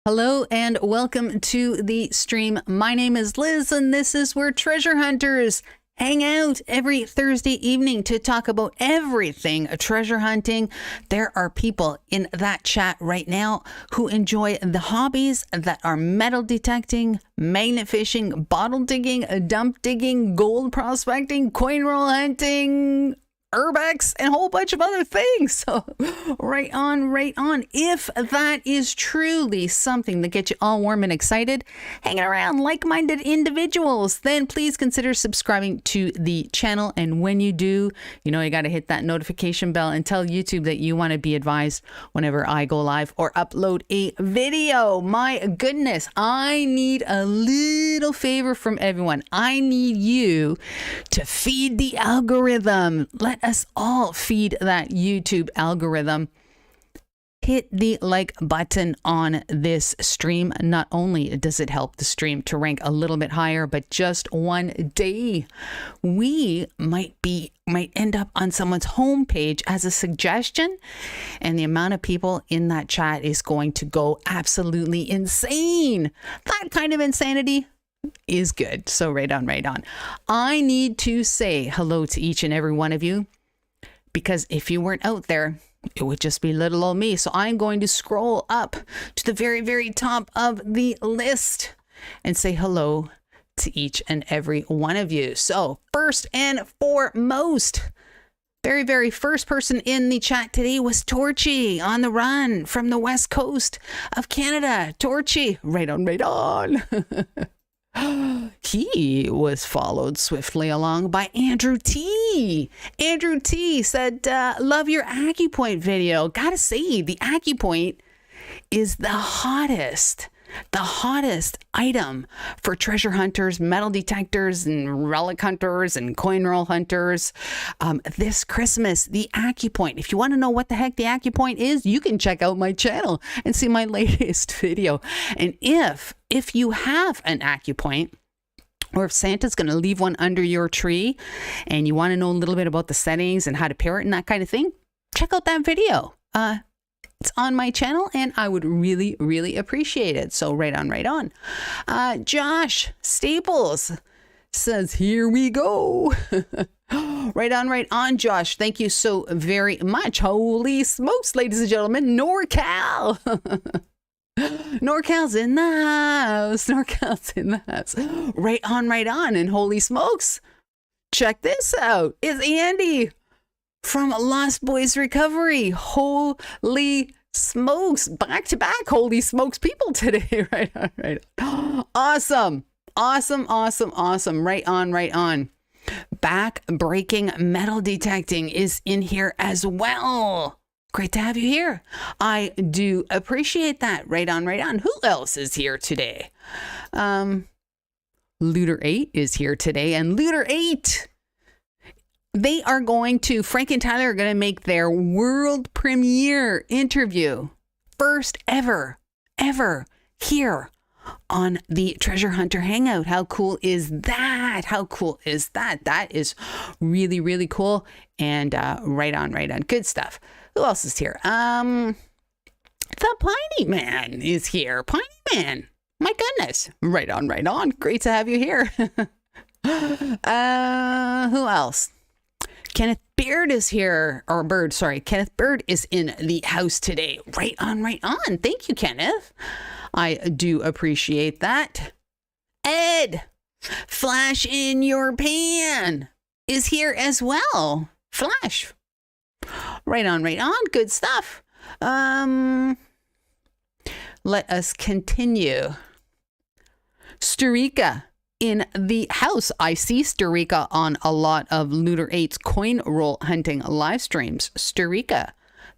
Hello and welcome to the stream. My name is Liz and this is where treasure hunters hang out every Thursday evening to talk about everything treasure hunting. There are people in that chat right now who enjoy the hobbies that are metal detecting, magnet fishing, bottle digging, dump digging, gold prospecting, coin roll hunting, urbex, and a whole bunch of other things. So right on. If that is truly something that gets you all warm and excited, hanging around like-minded individuals, then please consider subscribing to the channel. And when you do, you know, you got to hit that notification bell and tell YouTube that you want to be advised whenever I go live or upload a video. My goodness, I need a little favor from everyone. I need you to feed the algorithm. Let us all feed that YouTube algorithm. Hit the like button on this stream. Not only does it help the stream to rank a little bit higher, but just one day we might end up on someone's homepage as a suggestion, and the amount of people in that chat is going to go absolutely insane. That kind of insanity is good. So right on. I need to say hello to each and every one of you, because if you weren't out there, it would just be little old me. So I'm going to scroll up to the very, very top of the list and say hello to each and every one of you. So first and foremost, very, very first person in the chat today was Torchy on the run from the west coast of Canada. Torchy, right on. He was followed swiftly along by Andrew T. Andrew T said, love your AccuPoint video. Gotta say, the AccuPoint is the hottest item for treasure hunters, metal detectors, and relic hunters, and coin roll hunters. This Christmas, the AccuPoint. If you want to know what the heck the AccuPoint is, you can check out my channel and see my latest video. And if you have an AccuPoint, or if Santa's going to leave one under your tree and you want to know a little bit about the settings and how to pair it and that kind of thing, check out that video. It's on my channel and I would really, really appreciate it. So right on. Josh Staples says, here we go. Right on, Josh. Thank you so very much. Holy smokes, ladies and gentlemen, NorCal. NorCal's in the house. Right on. And holy smokes, check this out. It's Andy from Lost Boys Recovery. Holy smokes, back to back holy smokes people today. Right on. Awesome. Right on. Back-breaking metal detecting is in here as well. Great to have you here. I do appreciate that. Right on. Who else is here today? LOOTER8 is here today, and LOOTER8, they are going to, Frank and Tyler are going to make their world premiere interview. First ever here on the Treasure Hunter Hangout. How cool is that? That is really, really cool. And right on. Good stuff. Who else is here? The Piney Man is here. Piney Man. My goodness. Right on. Great to have you here. Who else? Kenneth Beard is here. Kenneth Bird is in the house today. Right on. Thank you, Kenneth. I do appreciate that. Ed, Flash in your pan is here as well. Flash. Right on. Good stuff. Let us continue. Starika in the house. I see Starika on a lot of LOOTER8's coin roll hunting live streams. Starika,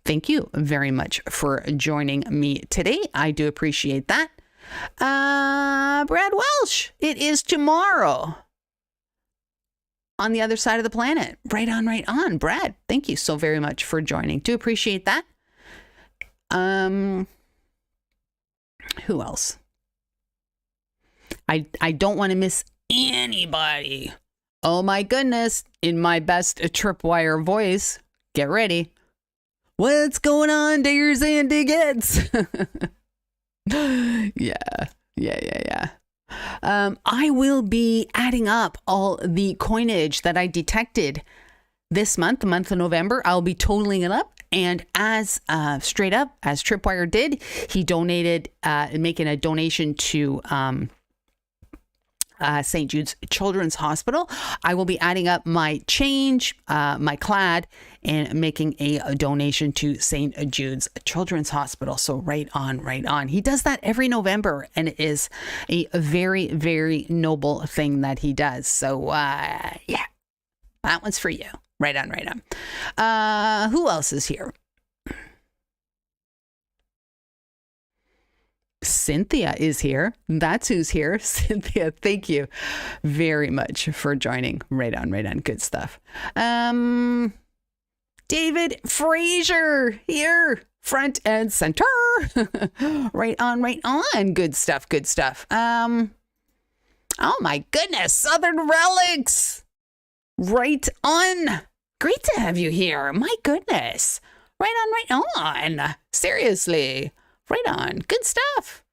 thank you very much for joining me today. I do appreciate that. Brad Welsh, it is tomorrow on the other side of the planet. Right on. Brad, thank you so very much for joining. Do appreciate that. Who else? I don't want to miss anybody. Oh my goodness. In my best tripwire voice, get ready. What's going on, diggers and diggets? Yeah. I will be adding up all the coinage that I detected this month, the month of November. I'll be totaling it up. And as straight up, as Tripwire did, he donated, making a donation to St. Jude's Children's Hospital. I will be adding up my change, my clad, and making a donation to St. Jude's Children's Hospital. So right on. He does that every November, and it is a very, very noble thing that he does. So yeah, that one's for you. Right on. Who else is here? Cynthia is here. That's who's here. Cynthia, thank you very much for joining. Right on. Good stuff. David Frazier here, front and center. Right on. Good stuff. Oh my goodness, Southern Relics. Right on. Great to have you here. My goodness. Right on. Seriously. Right on. Good stuff.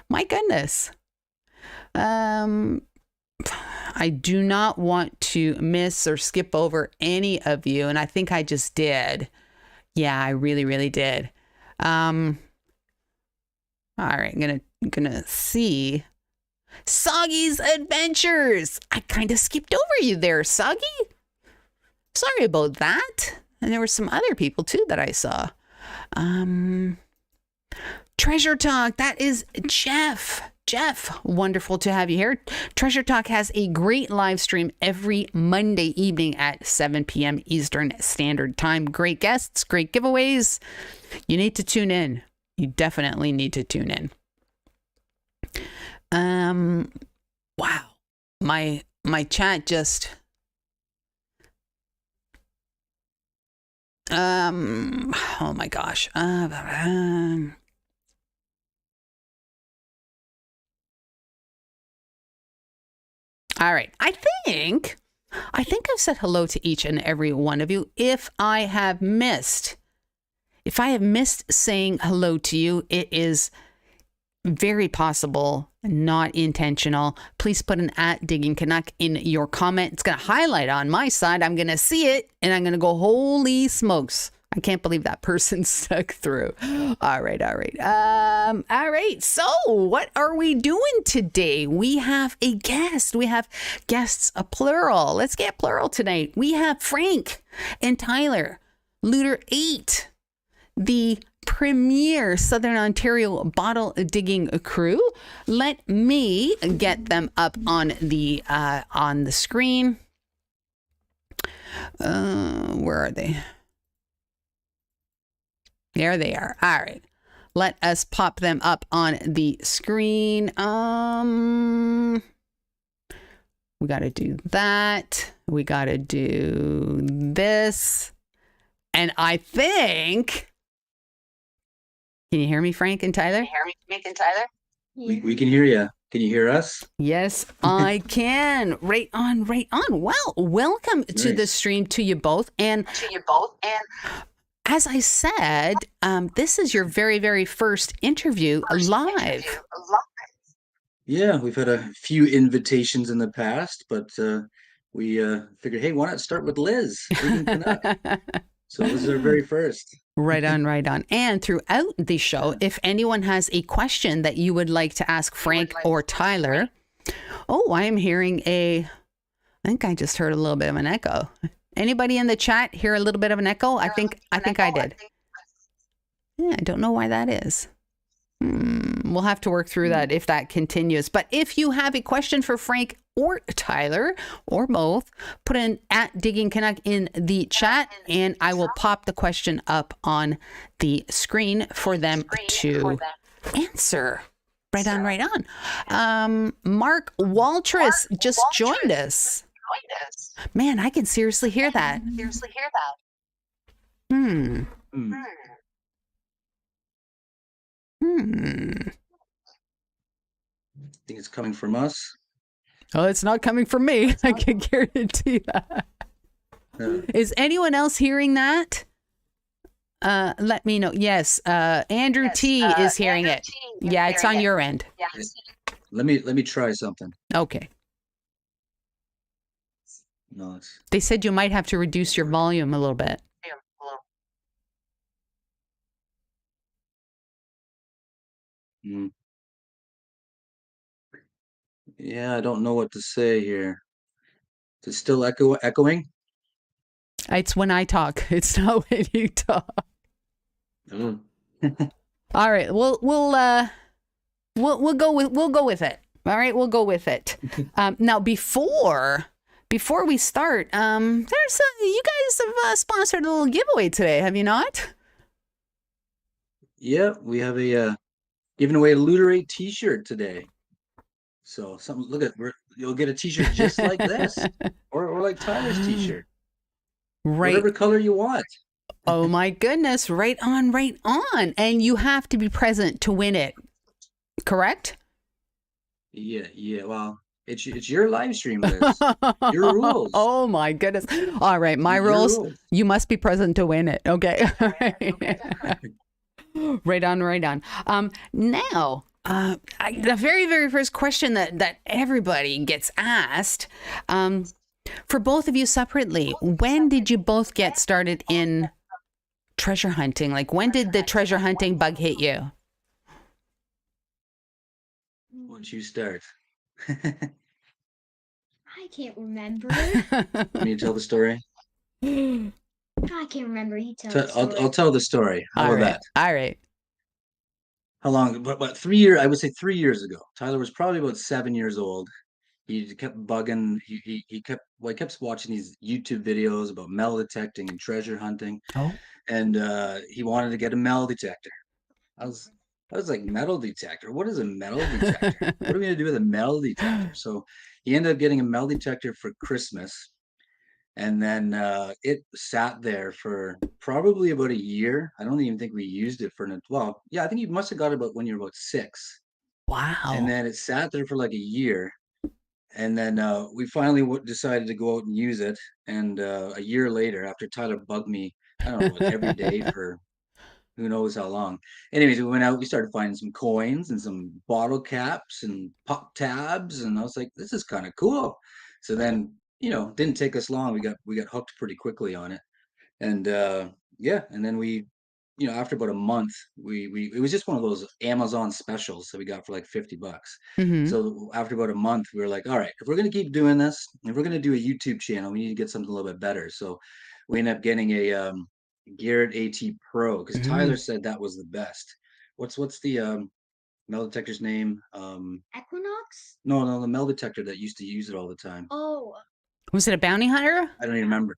My goodness. I do not want to miss or skip over any of you, and I think I just did. Yeah, I really did. All right, I'm gonna see Soggy's Adventures. I kind of skipped over you there, Soggy. Sorry about that. And there were some other people too that I saw. Treasure Talk, that is Jeff. Jeff, wonderful to have you here. Treasure Talk has a great live stream every Monday evening at 7 p.m. Eastern Standard Time. Great guests, great giveaways. You need to tune in. You definitely need to tune in. Wow. My chat just oh my gosh. All right. I think I've said hello to each and every one of you. If I have missed saying hello to you, it is very possible, not intentional. Please put an @Digging Canuck in your comment. It's going to highlight on my side. I'm going to see it and I'm going to go, holy smokes. I can't believe that person stuck through. All right. So what are we doing today? We have a guest. We have guests, a plural. Let's get plural tonight. We have Frank and Tyler, LOOTER8, the premier Southern Ontario bottle digging crew. Let me get them up on the screen. Where are they? There they are. All right. Let us pop them up on the screen. We got to do that. We got to do this. And I think, can you hear me, Frank and Tyler? We can hear you. Can you hear us? Yes, I can. Right on. Well, welcome to the stream to you both. And as I said, this is your very, very first interview live. Yeah, we've had a few invitations in the past, but we figured, hey, why not start with Liz? So this is our very first. Right on. And throughout the show, if anyone has a question that you would like to ask Frank or Tyler. Oh, I am hearing I think I just heard a little bit of an echo. Anybody in the chat hear a little bit of an echo? I think I did. Yeah, I don't know why that is. We'll have to work through that if that continues. But if you have a question for Frank or Tyler or both, put in @Digging Canuck in the chat and I will pop the question up on the screen for them to answer. Right on. Mark Waltrus just joined us. Man, I can seriously hear that. I think it's coming from us. Oh, it's not coming from me. I can guarantee that. Is anyone else hearing that? let me know. Yes, Andrew T is hearing it. Yeah, it's on your end. Let me try something. Okay. No, they said you might have to reduce your volume a little bit. Yeah, I don't know what to say here. Is it still echoing? It's when I talk. It's not when you talk. Oh. All right. We'll go with it. All right, we'll go with it. Now, before we start, there's you guys have sponsored a little giveaway today, have you not? Yeah, we have a giving away a LOOTER8 T-shirt today. So something. Look at you'll get a T-shirt just like this, or like Tyler's T-shirt, Right. whatever color you want. Oh my goodness! Right on, right on. And you have to be present to win it. Correct? Yeah. Well, it's your live stream, Liz. Your rules. Oh my goodness! All right, my rules. You must be present to win it. Okay. Right on, right on. Now, the very, very first question that everybody gets asked, for both of you separately, when did you both get started in treasure hunting? Like, when did the treasure hunting bug hit you? Once you start. I can't remember. Want me to tell the story? I can't remember. You tell the story. I'll tell the story. How about that? All right. How long? But 3 years. I would say 3 years ago. Tyler was probably about 7 years old. He kept bugging. He kept watching these YouTube videos about metal detecting and treasure hunting. Oh. And he wanted to get a metal detector. I was like, metal detector? What is a metal detector? What are we gonna do with a metal detector? So he ended up getting a metal detector for Christmas. And then it sat there for probably about a year. I don't even think we used it for well, yeah, I think you must have got it about when you were about 6. Wow. And then it sat there for like a year. And then we finally decided to go out and use it. And a year later, after Tyler bugged me, I don't know, every day for who knows how long. Anyways, we went out, we started finding some coins and some bottle caps and pop tabs. And I was like, this is kind of cool. So then, didn't take us long. We got hooked pretty quickly on it. And yeah, and then after about a month, we it was just one of those Amazon specials that we got for like $50. Mm-hmm. So after about a month, we were like, all right, if we're gonna keep doing this, if we're gonna do a YouTube channel, we need to get something a little bit better. So we ended up getting a Garrett AT Pro because Tyler said that was the best. What's the metal detector's name? Equinox? No, the metal detector that used to use it all the time. Oh. Was it a bounty hunter? I don't even remember.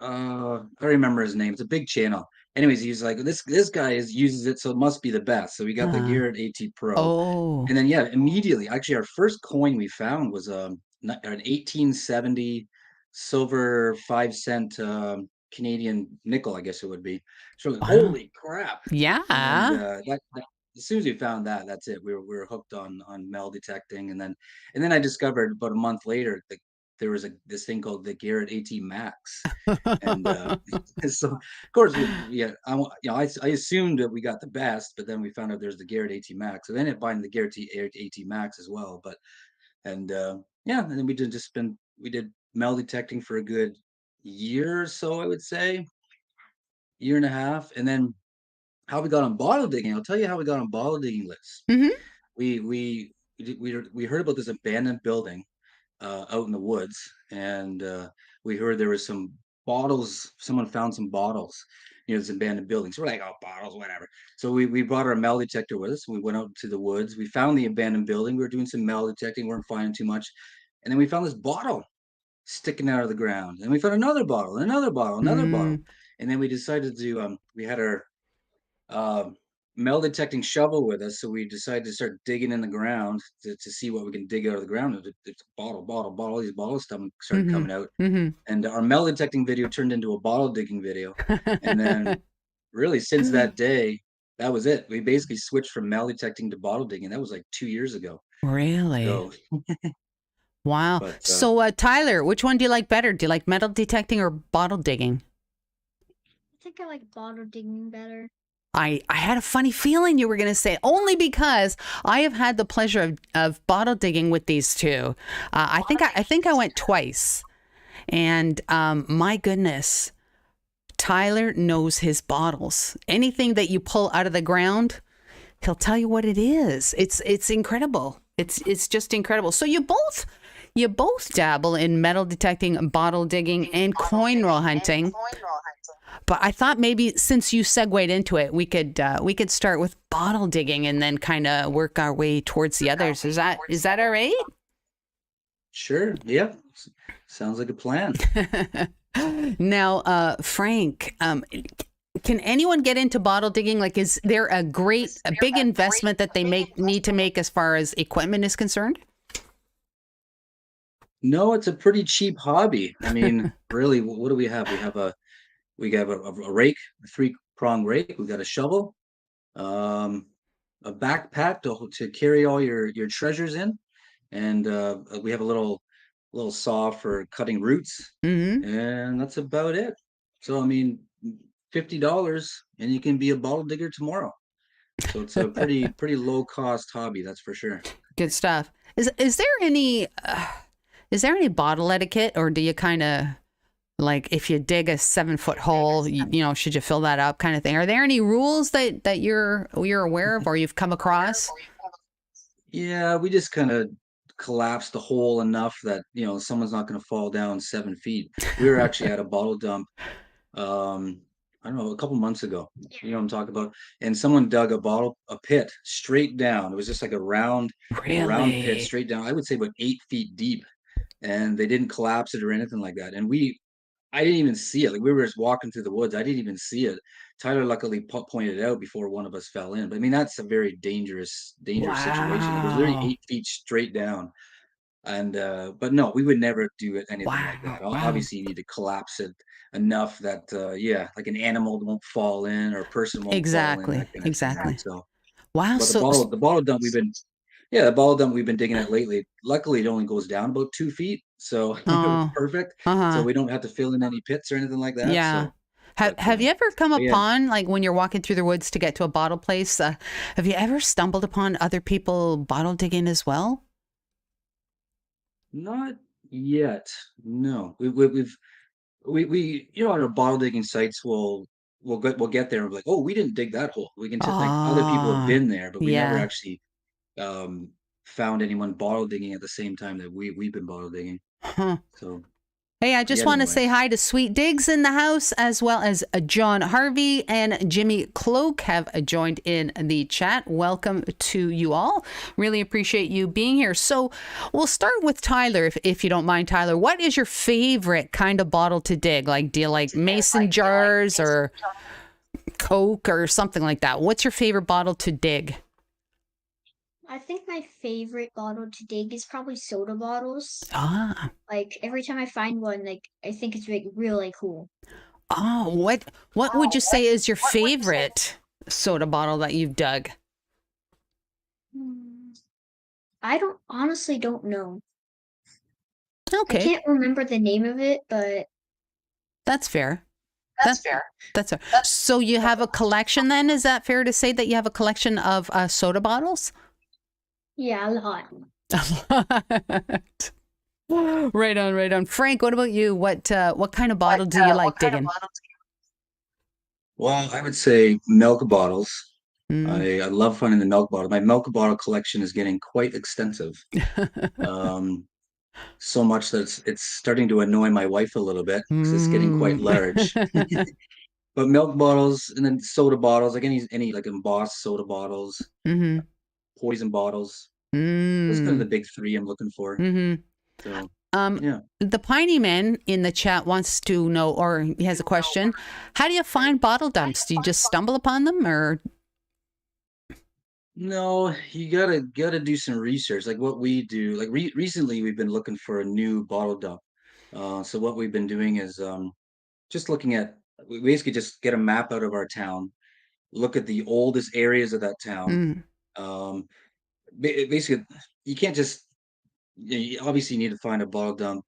I don't remember his name. It's a big channel. Anyways, he's like, this guy uses it, so it must be the best. So we got the Garrett AT Pro. Oh. And then yeah, immediately, actually, our first coin we found was an 1870 silver 5 cent Canadian nickel, I guess it would be. So like, holy crap! Yeah. And as soon as we found that, that's it. We were hooked on metal detecting, and then I discovered about a month later that there was this thing called the Garrett AT Max, and so of course, I assumed that we got the best, but then we found out there's the Garrett AT Max. So I ended up buying the Garrett AT Max as well. And then we did metal detecting for a good year or so, I would say, year and a half, and then how we got on bottle digging. I'll tell you how we got on bottle digging lists. Mm-hmm. We heard about this abandoned building out in the woods, and we heard there was some bottles. Someone found some bottles, this abandoned building. So we're like, oh, bottles, whatever. So we brought our metal detector with us. We went out to the woods. We found the abandoned building. We were doing some metal detecting. Weren't finding too much, and then we found this bottle sticking out of the ground. And we found another bottle, another bottle, another bottle, and then we decided to. We had our metal detecting shovel with us, so we decided to start digging in the ground to see what we can dig out of the ground. It's bottle, all these bottles started coming out, and our metal detecting video turned into a bottle digging video. And then really since that day, that was it. We basically switched from metal detecting to bottle digging. That was like 2 years ago. Really? So, wow. So Tyler, which one do you like better? Do you like metal detecting or bottle digging? I think I like bottle digging better. I had a funny feeling you were going to say it, only because I have had the pleasure of bottle digging with these two. I think I went twice, and my goodness, Tyler knows his bottles. Anything that you pull out of the ground, he'll tell you what it is. It's incredible. It's just incredible. So you both dabble in metal detecting, bottle digging, and coin roll hunting. But I thought maybe since you segued into it, we could start with bottle digging and then kind of work our way towards the others. Is that all right? Sure. Yeah. Sounds like a plan. Now, Frank, can anyone get into bottle digging? Like, is there a big investment that they need to make as far as equipment is concerned? No, it's a pretty cheap hobby. I mean, really, what do we have? We have a rake, a 3-prong rake. We got a shovel, a backpack to carry all your treasures in, and we have a little saw for cutting roots, Mm-hmm. and that's about it. So I mean, $50 and you can be a bottle digger tomorrow. So it's a pretty low cost hobby, that's for sure. Good stuff. Is there any bottle etiquette, or do you kind of like if you dig a 7-foot hole, you know, should you fill that up kind of thing? Are there any rules that you're aware of or you've come across? Yeah, we just kind of collapsed the hole enough that, someone's not going to fall down 7 feet. We were actually at a bottle dump, I don't know, a couple months ago. You know what I'm talking about? And someone dug a pit straight down. It was just like a round pit Really? straight down. I would say about 8 feet deep, and they didn't collapse it or anything like that. And I didn't even see it. Like we were just walking through the woods. I didn't even see it. Tyler luckily pointed it out before one of us fell in. But I mean, that's a very dangerous situation. Like it was literally Wow. 8 feet straight down. And but no, we would never do it anything like Wow. that. Wow. Obviously, you need to collapse it enough that yeah, like an animal won't fall in or a person won't fall in, that Exactly. kind of thing. Right? Exactly. So, Wow. but So, the bottle dump the bottle dump we've been digging at lately. Luckily, it only goes down about 2 feet, so it was oh, perfect. So uh-huh. we don't have to fill in any pits or anything like that. Yeah. So, but Have you ever come yeah, upon, like when you're walking through the woods to get to a bottle place, have you ever stumbled upon other people bottle digging as well? not yet. No, we on our bottle digging sites we'll get there and be like, oh, we didn't dig that hole. We can like other people have Ah, been there, but we never yeah. actually um found anyone bottle digging at the same time that we've been bottle digging. Huh. So Hey, I just yet want to anyway. say hi to Sweet Diggs in the house, as well as John Harvey and Jimmy Cloak have joined in the chat. Welcome to you all. Really appreciate you being here. So we'll start with Tyler, if you don't mind, Tyler. What is your favorite kind of bottle to dig? Like, do you like mason jars or Coke or something like that? What's your favorite bottle to dig? I think my favorite bottle to dig is probably soda bottles. Ah, Like every time I find one, like I think it's like really cool. oh, what would you say is your favorite soda bottle that you've dug? Hmm. I honestly don't know. I Okay, can't remember the name of it, but that's fair. That's fair. So you have a collection then? Is that fair to say that you have a collection of soda bottles? yeah, a lot. Right on, right on. Frank, what about you? What kind of bottle do you like digging? Well, I would say milk bottles. Mm. I love finding the milk bottle. My milk bottle collection is getting quite extensive. Um, so much that it's starting to annoy my wife a little bit because it's getting quite Mm. large. But milk bottles and then soda bottles, like any like embossed soda bottles, Mm-hmm. poison bottles. Those are kind of the Mm. big three I'm looking for. Mm-hmm. So Um, yeah. the Piney Man in the chat wants to know, or he has a question. How do you find bottle dumps? Do you just stumble upon them, or? No, you gotta do some research. Like what we do, like recently we've been looking for a new bottle dump. So what we've been doing is just looking at we basically just get a map out of our town, look at the oldest areas of that town. Mm. Um, basically, you can't just you obviously need to find a bottle dump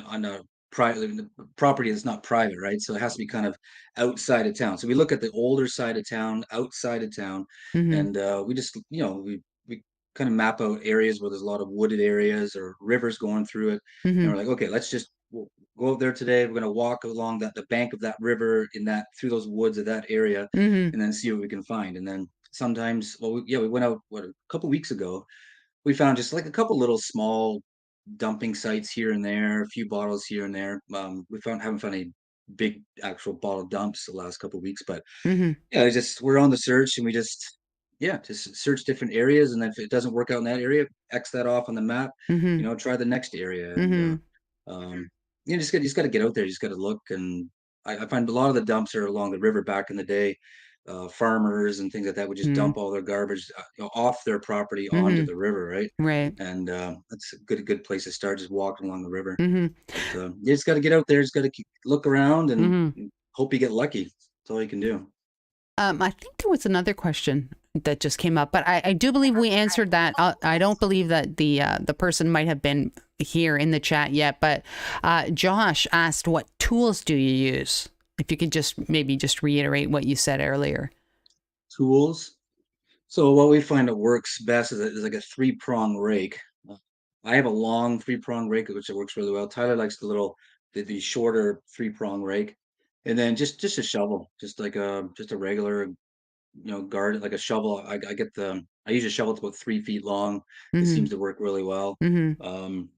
on a private property that's not private, right? So it has to be kind of outside of town. So we look at the older side of town, outside of town, Mm-hmm. and we just we kind of map out areas where there's a lot of wooded areas or rivers going through it, and Mm-hmm. we're like, okay, we'll go out there today. We're gonna walk along the bank of that river in that through those woods of that area, Mm-hmm. and then see what we can find. And then sometimes, well, we went out a couple weeks ago. We found just like a couple little small dumping sites here and there, a few bottles here and there. We haven't found any big actual bottle dumps the last couple of weeks, but Mm-hmm. yeah, it's just we're on the search and we just search different areas, and then if it doesn't work out in that area, X that off on the map. Mm-hmm. Try the next area, and Mm-hmm. um, just got to get out there. You just got to look, and I find a lot of the dumps are along the river back in the day. Farmers and things like that would just Mm-hmm. dump all their garbage off their property onto Mm-hmm. the river, right? Right. And that's a good place to start, just walking along the river. Mm-hmm. But you just got to get out there, just got to look around and Mm-hmm. hope you get lucky. That's all you can do. I think there was another question that just came up, but I do believe we answered that. I don't believe that the person might have been here in the chat yet, but Josh asked, what tools do you use? If you could maybe just reiterate what you said earlier. Tools. So what we find that works best is like a 3-prong rake. I have a long 3-prong rake, which works really well. Tyler likes the shorter 3-prong rake, and then just a shovel, just a regular guard, like a shovel. I use a shovel. It's about 3 feet long. It Mm-hmm. seems to work really well. Mm-hmm. Um,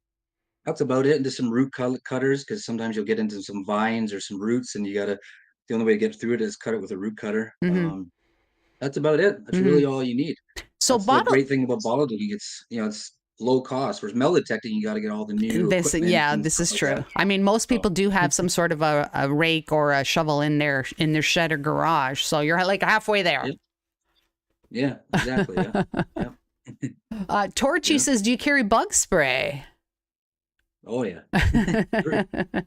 that's about it. And just some root cutters, because sometimes you'll get into some vines or some roots, and the only way to get through it is cut it with a root cutter. Mm-hmm. That's about it. That's Mm-hmm. really all you need. So That's the bottle great thing about bottle digging. It's low cost. Whereas metal detecting, you got to get all the new this, equipment yeah, and this stuff is like true. that. I mean, most So, people do have some sort of a rake or a shovel in their shed or garage, so you're like halfway there. yep. Yeah, exactly. Yeah. Yep. Torchy Yeah. says, do you carry bug spray? Oh yeah.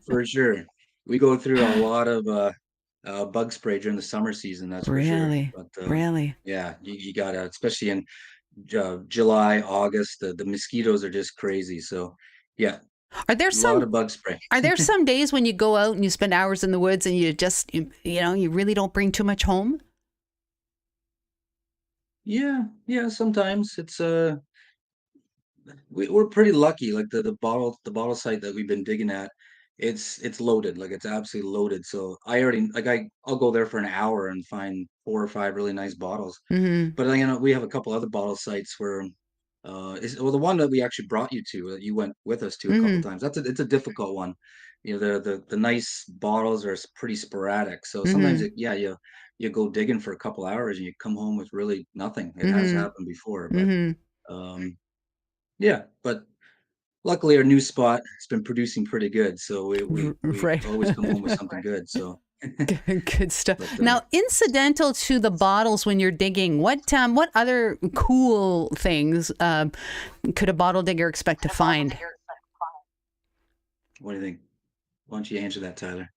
For sure. We go through a lot of bug spray during the summer season, that's for sure. Really? But Really? yeah, you gotta, especially in July, August, the mosquitoes are just crazy. So yeah, Are there a lot some of bug spray. are there some days when you go out and you spend hours in the woods and you really don't bring too much home? Yeah, sometimes it's we're pretty lucky. Like the bottle site that we've been digging at, it's loaded. Like it's absolutely loaded. So I already like I'll go there for an hour and find 4 or 5 really nice bottles. Mm-hmm. But we have a couple other bottle sites where the one that we actually brought you to, that you went with us to a couple Mm-hmm. times. It's a difficult one. The nice bottles are pretty sporadic. So sometimes Mm-hmm. you go digging for a couple hours and you come home with really nothing. It has Mm-hmm. happened before, but Mm-hmm. um yeah, but luckily our new spot has been producing pretty good, so we Right. always come home with something good. So, Good stuff. but Now, incidental to the bottles when you're digging, what other cool things could a bottle digger expect to find? what do you think? Why don't you answer that, Tyler?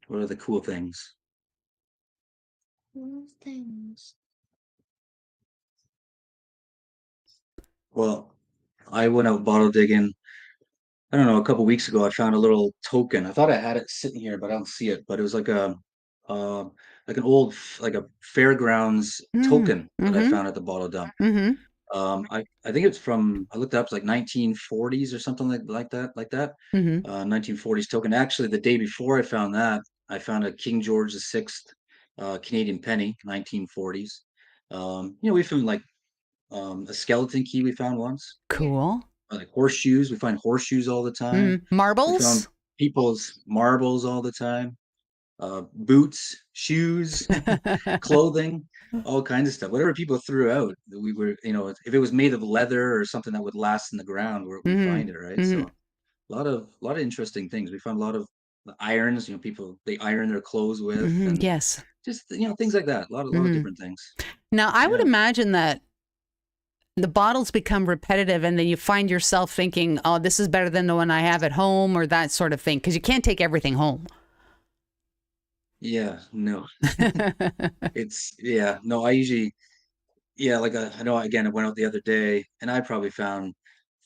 What are the cool things? Things. Well, I went out bottle digging. I don't know, a couple weeks ago. I found a little token. I thought I had it sitting here, but I don't see it. But it was uh, like an old, like a fairgrounds token that I Mm-hmm. found at the bottle dump. Mm-hmm. I think it's from, I looked it up, it's like 1940s or something like that. Mm-hmm. 1940s token. Actually, the day before I found that, I found a King George VI Canadian penny, 1940s. We found like a skeleton key we found once, Cool. like horseshoes. We find horseshoes all the time. We found Marbles? people's marbles all the time. Boots, shoes, clothing, all kinds of stuff. Whatever people threw out, we were, if it was made of leather or something that would last in the ground, we Mm-hmm. find it, right? Mm-hmm. So a lot of interesting things. We found a lot of irons. People they iron their clothes with, Mm-hmm. and Yes. just things like that. A lot of Mm-hmm. different things. Now, I would Yeah. imagine that the bottles become repetitive and then you find yourself thinking, oh, this is better than the one I have at home or that sort of thing, because you can't take everything home. Yeah, no, no. I usually, like I know. Again, I went out the other day, and I probably found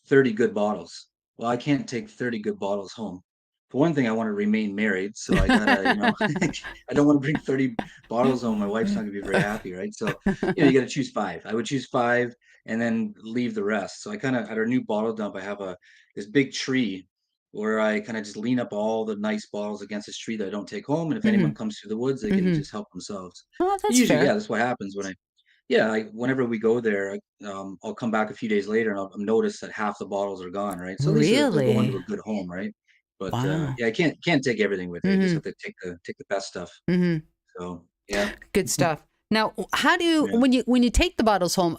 30 good bottles. Well, I can't take 30 good bottles home. for one thing, I want to remain married, so I gotta, I don't want to bring 30 bottles home. My wife's not gonna be very happy, right? So, you gotta choose five. I would choose five and then leave the rest. So I kind of at our new bottle dump, I have this big tree where I kind of just lean up all the nice bottles against this tree that I don't take home. And if Hmm. anyone comes through the woods, they can Hmm. just help themselves. Oh, that's Usually, fair. yeah, that's what happens when whenever we go there, I'll come back a few days later and I'll notice that half the bottles are gone, right? So at least they're going to Really? a good home, right? But Wow. yeah, I can't take everything with you. I just Hmm. have to take the best stuff. Hmm. So yeah, Good stuff. Now, how do you yeah, when you take the bottles home?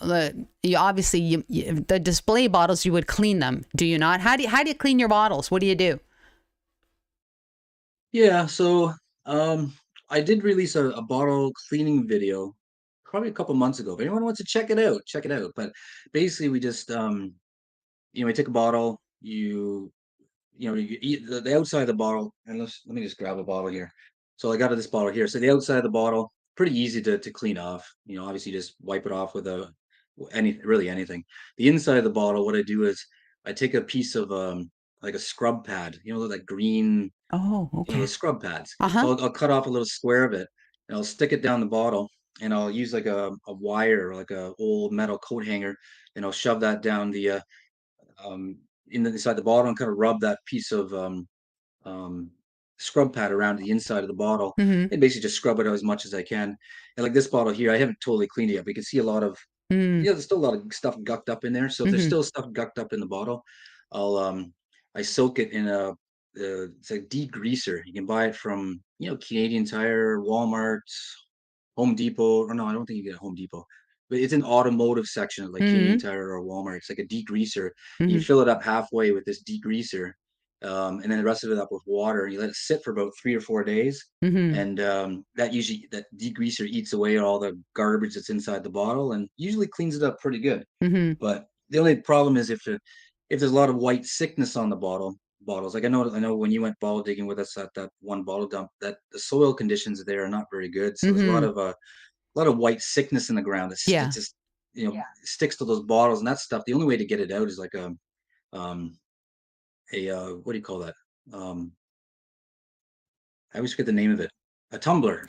You obviously the display bottles you would clean them. Do you not? How do you clean your bottles? What do you do? yeah. So um, I did release a bottle cleaning video probably a couple months ago. If anyone wants to check it out, check it out. But basically, we just you take a bottle, you eat the outside of the bottle, and let me just grab a bottle here. So I got this bottle here. So the outside of the bottle, pretty easy to clean off. Obviously just wipe it off with really anything. The inside of the bottle, what I do is I take a piece of like a scrub pad, like green, Oh, the okay. scrub pads. Uh-huh. So I'll cut off a little square of it and I'll stick it down the bottle and I'll use like a wire, like a old metal coat hanger, and I'll shove that down um, inside the bottle and kind of rub that piece of um, scrub pad around the inside of the bottle Mm-hmm. and basically just scrub it out as much as I can. And like this bottle here, I haven't totally cleaned it yet, but you can see a lot of, Mm-hmm. there's still a lot of stuff gucked up in there. So if there's Mm-hmm. still stuff gucked up in the bottle, I'll I soak it in it's a degreaser. You can buy it from Canadian Tire, Walmart, Home Depot. Or no, I don't think you get a Home Depot, but it's an automotive section of like Canadian Mm-hmm. Tire or Walmart. It's like a degreaser. You Mm-hmm. fill it up halfway with this degreaser, and then the rest of it up with water. And you let it sit for about 3 or 4 days, Mm-hmm. and that degreaser eats away all the garbage that's inside the bottle, and usually cleans it up pretty good. Mm-hmm. But the only problem is if there's a lot of white sickness on the bottles. Like I know when you went bottle digging with us at that one bottle dump, that the soil conditions there are not very good. So there's Mm-hmm. a lot of white sickness in the ground that Yeah. just sticks to those bottles and that stuff. The only way to get it out is like um what do you call that? Um I always forget the name of it. A tumbler,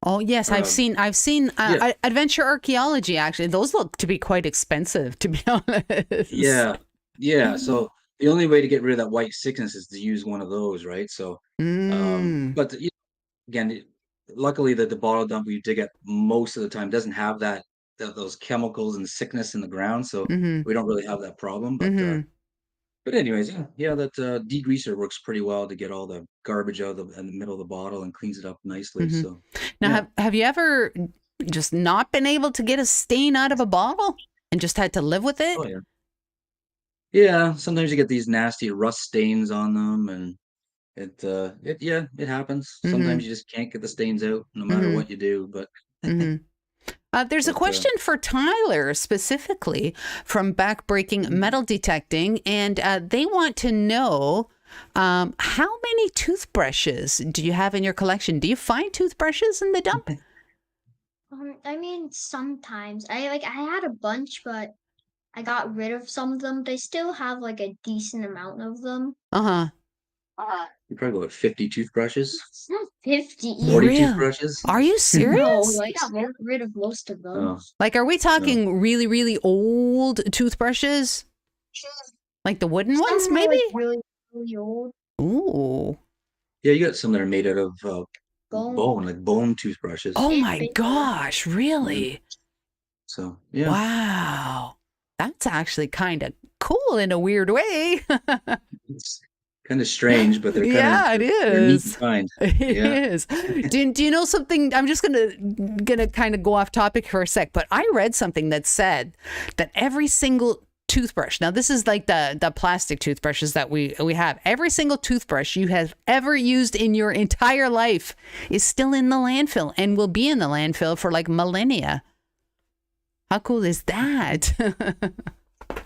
Oh yes, or I've seen yeah, adventure archaeology. Actually, those look to be quite expensive, to be honest. yeah, yeah. So the only way to get rid of that white sickness is to use one of those, right? So, Mm. but again, luckily the bottle dump we dig at most of the time doesn't have those chemicals and sickness in the ground, so Mm-hmm. we don't really have that problem. Mm-hmm. But anyways, yeah, that degreaser works pretty well to get all the garbage out in the middle of the bottle and cleans it up nicely. Mm-hmm. So, Now, yeah. have you ever just not been able to get a stain out of a bottle and just had to live with Oh it? yeah. Yeah, sometimes you get these nasty rust stains on them, and it happens. Mm-hmm. Sometimes you just can't get the stains out no matter Mm-hmm. what you do. But Mm-hmm. There's a but question for Tyler specifically from Backbreaking Metal Detecting, and they want to know how many toothbrushes do you have in your collection? Do you find toothbrushes in the dump? I mean, sometimes I had a bunch, but I got rid of some of them. They still have like a decent amount of them. Uh-huh. you probably go with 50 toothbrushes, It's not 50 40 either. Real? toothbrushes. Are you No, serious? like I got rid of most of them. Oh Like, are we no. talking really, really old toothbrushes? Like the wooden ones, Some are maybe? like really, really old. Ooh. Yeah, you got some that are made out of Bone. like bone toothbrushes. Oh Big, my big ones. gosh, Yeah. really? So yeah, Wow. That's actually kind of cool in a weird way. it's kind of strange, but Yeah, it they're neat to is. find. It Yeah. is. Do you know something? I'm just gonna kind of go off topic for a sec, but I read something that said that every single toothbrush. Now this is like the plastic toothbrushes that we have. Every single toothbrush you have ever used in your entire life is still in the landfill and will be in the landfill for like millennia. How cool is that?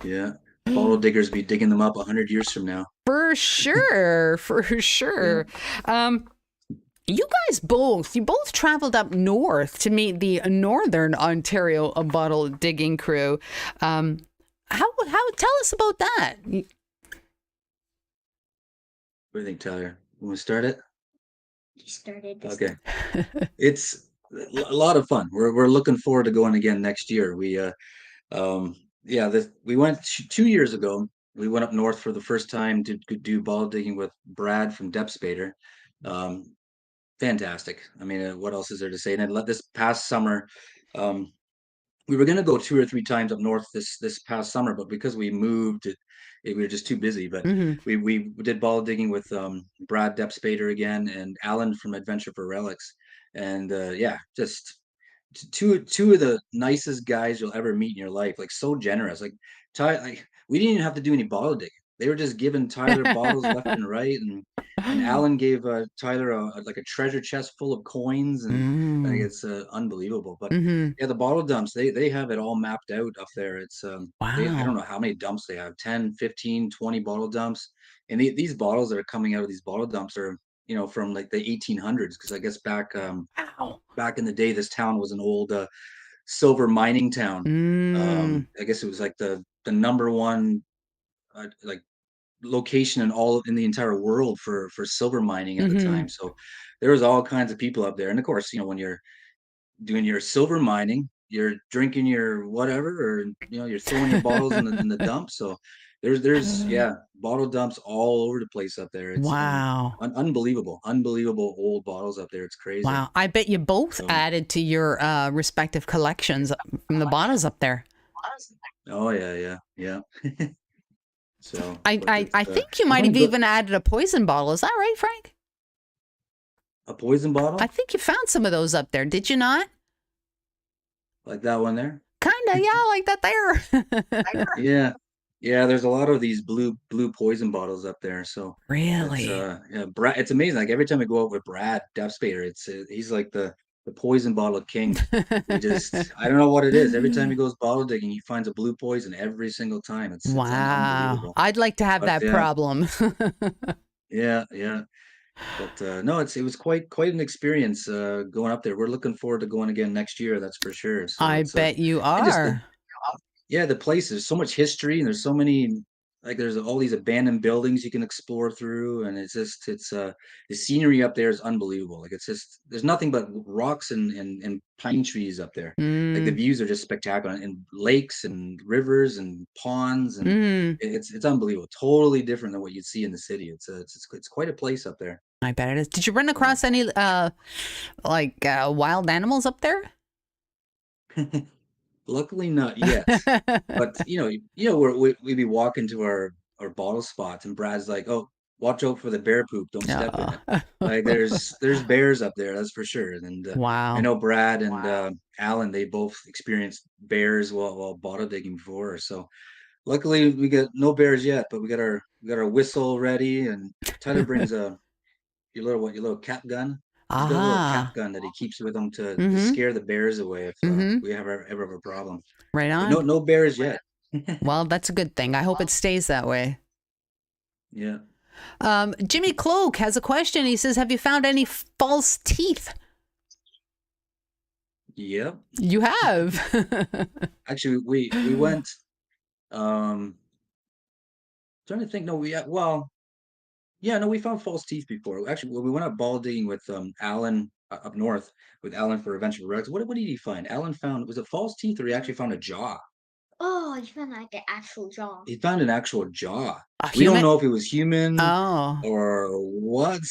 Yeah. Bottle diggers be digging them up 100 years from now. For sure, for sure. You guys you both traveled up north to meet the Northern Ontario bottle digging crew. How tell us about that? What do you think, Tyler? When we start it? You started this Okay. time. It's a lot of fun. We're looking forward to going again next year. Yeah, we went 2 years ago. We went up north for the first time to do ball digging with Brad from Depth Spader. Um, Fantastic. I mean, what else is there to say? And then this past summer, um, we were going to go 2 or 3 times up north this past summer, but because we moved, we were just too busy. But Hmm. we did ball digging with Brad Depth Spader again and Alan from Adventure for Relics, and yeah, just two of the nicest guys you'll ever meet in your life. Like so generous. Like like we didn't even have to do any bottle digging. They were just giving Tyler bottles left and right, and Alan gave Tyler like a treasure chest full of coins, and like Mm. it's unbelievable. But Hmm. yeah, the bottle dumps, they have it all mapped out up there. It's I don't Wow. know how many dumps they have, 10, 15, 20 bottle dumps. And these bottles that are coming out of these bottle dumps are, from like the 1800s, because I guess Wow. back in the day, this town was an old silver mining town. Mm. I guess it was like the number one like location in the entire world for silver mining at the Hmm. time. So there was all kinds of people up there. And of course, when you're doing your silver mining, you're drinking your whatever, or you're throwing your bottles in the dump. So there's yeah, bottle dumps all over the place up there. It's Wow. unbelievable old bottles up there. It's crazy. Wow. I bet you both So added to your respective collections from the bottles up there. oh yeah. So I, but I, I think you it's might only have good. even added a poison bottle. Is that right, Frank? A poison I bottle think you found some of those up there. Did you not? like that one there. Kinda, yeah, like that there. Yeah. Yeah, there's a lot of these blue poison bottles up there. So it's Really? yeah, Brad, it's amazing. Like every time I go out with Brad Death Spader, it's he's like the poison bottle king. I don't know what it is. Every time he goes bottle digging, he finds a blue poison every single time. It's Wow. unbelievable. I'd like to have But that yeah, problem. yeah. But no, it was quite an experience going up there. We're looking forward to going again next year, that's for sure. So I it's bet you and just are. yeah, the place, there's so much history, and there's so many, like there's all these abandoned buildings you can explore through, and it's the scenery up there is unbelievable. Like it's just there's nothing but rocks and pine trees up there. Like the Mm, views are just spectacular, and lakes and rivers and ponds, and mm, it's unbelievable. Totally different than what you'd see in the city. It's quite a place up there. I bet it is. Did you run So. across any wild animals up there? Luckily not yet. But we'd be walking to our bottle spots, and Brad's like, "Oh, watch out for the bear poop. Don't step in Oh. it." Like there's bears up there, that's for sure. And I Wow. know Brad and Alan, they both experienced bears while bottle digging before. So luckily we got no bears yet, but we got our whistle ready, and Tyler brings your little cap gun. He's got a little cap Aha. gun that he keeps with him to Mm-hmm. scare the bears away if Mm-hmm. we ever have a problem. Right But no on. no bears yet. Well, that's a good thing. I hope it stays that way. Yeah. Jimmy Cloak has a question. He says, have you found any false teeth? Yep. You have. Actually, we went. Um, Trying to think. No, well, yeah, no, we found false teeth before. Actually, when we went out ball digging with Alan up north with Alan for Adventure Rex. What did he find? Alan found, was it false teeth, or he actually found a jaw? Oh, you found like an actual jaw. He found an actual jaw. A We don't human? know if it was human Oh. or what.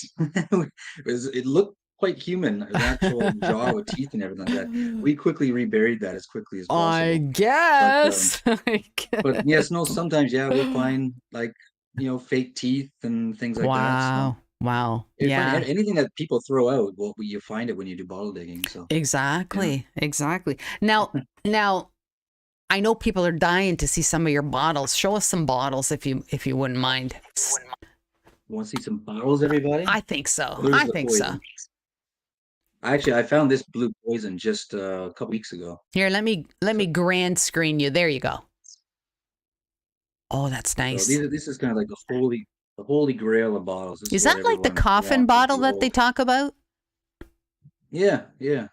It looked quite human. It was an actual jaw with teeth and everything like that. We quickly reburied that as quickly as I possible. But guess. but yes, no, sometimes yeah, we'll find like fake teeth and things like that. So Wow. Wow. you find Yeah. anything that people throw out, well, you find it when you do bottle digging. So yeah. Exactly. Exactly. Now, I know people are dying to see some of your bottles. Show us some bottles if you wouldn't mind. Want to see some bottles, everybody? I think so. Well, there's I the think so. poison. Actually, I found this blue poison just a couple weeks ago. Here, let me So, grand screen you. There you go. Oh, that's so nice. this is kind of like the holy grail of bottles. This Is is what that like the everyone coffin wants, is bottle the that they old. talk about? Yeah.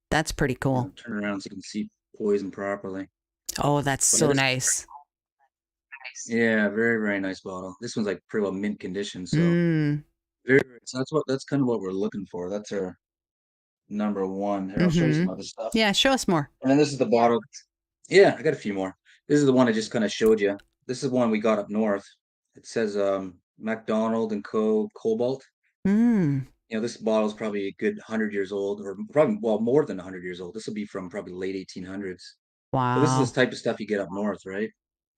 That's pretty cool. Turn around so you can see poison properly. Oh, that's But yeah, so nice. yeah, very, very nice bottle. This one's like pretty well mint condition, so Mm. So that's kind of what we're looking for. That's our number one. Here, I'll show you some other stuff. Yeah, show us more. And then this is the bottle. Yeah, I got a few more. This is the one I just kind of showed you. This is one we got up north. It says McDonald and Co. Cobalt. Mm. You know, this bottle is probably a good 100 years old, or probably, well, more than 100 years old. This will be from probably late 1800s. So this is this Wow. type of stuff you get up north, right?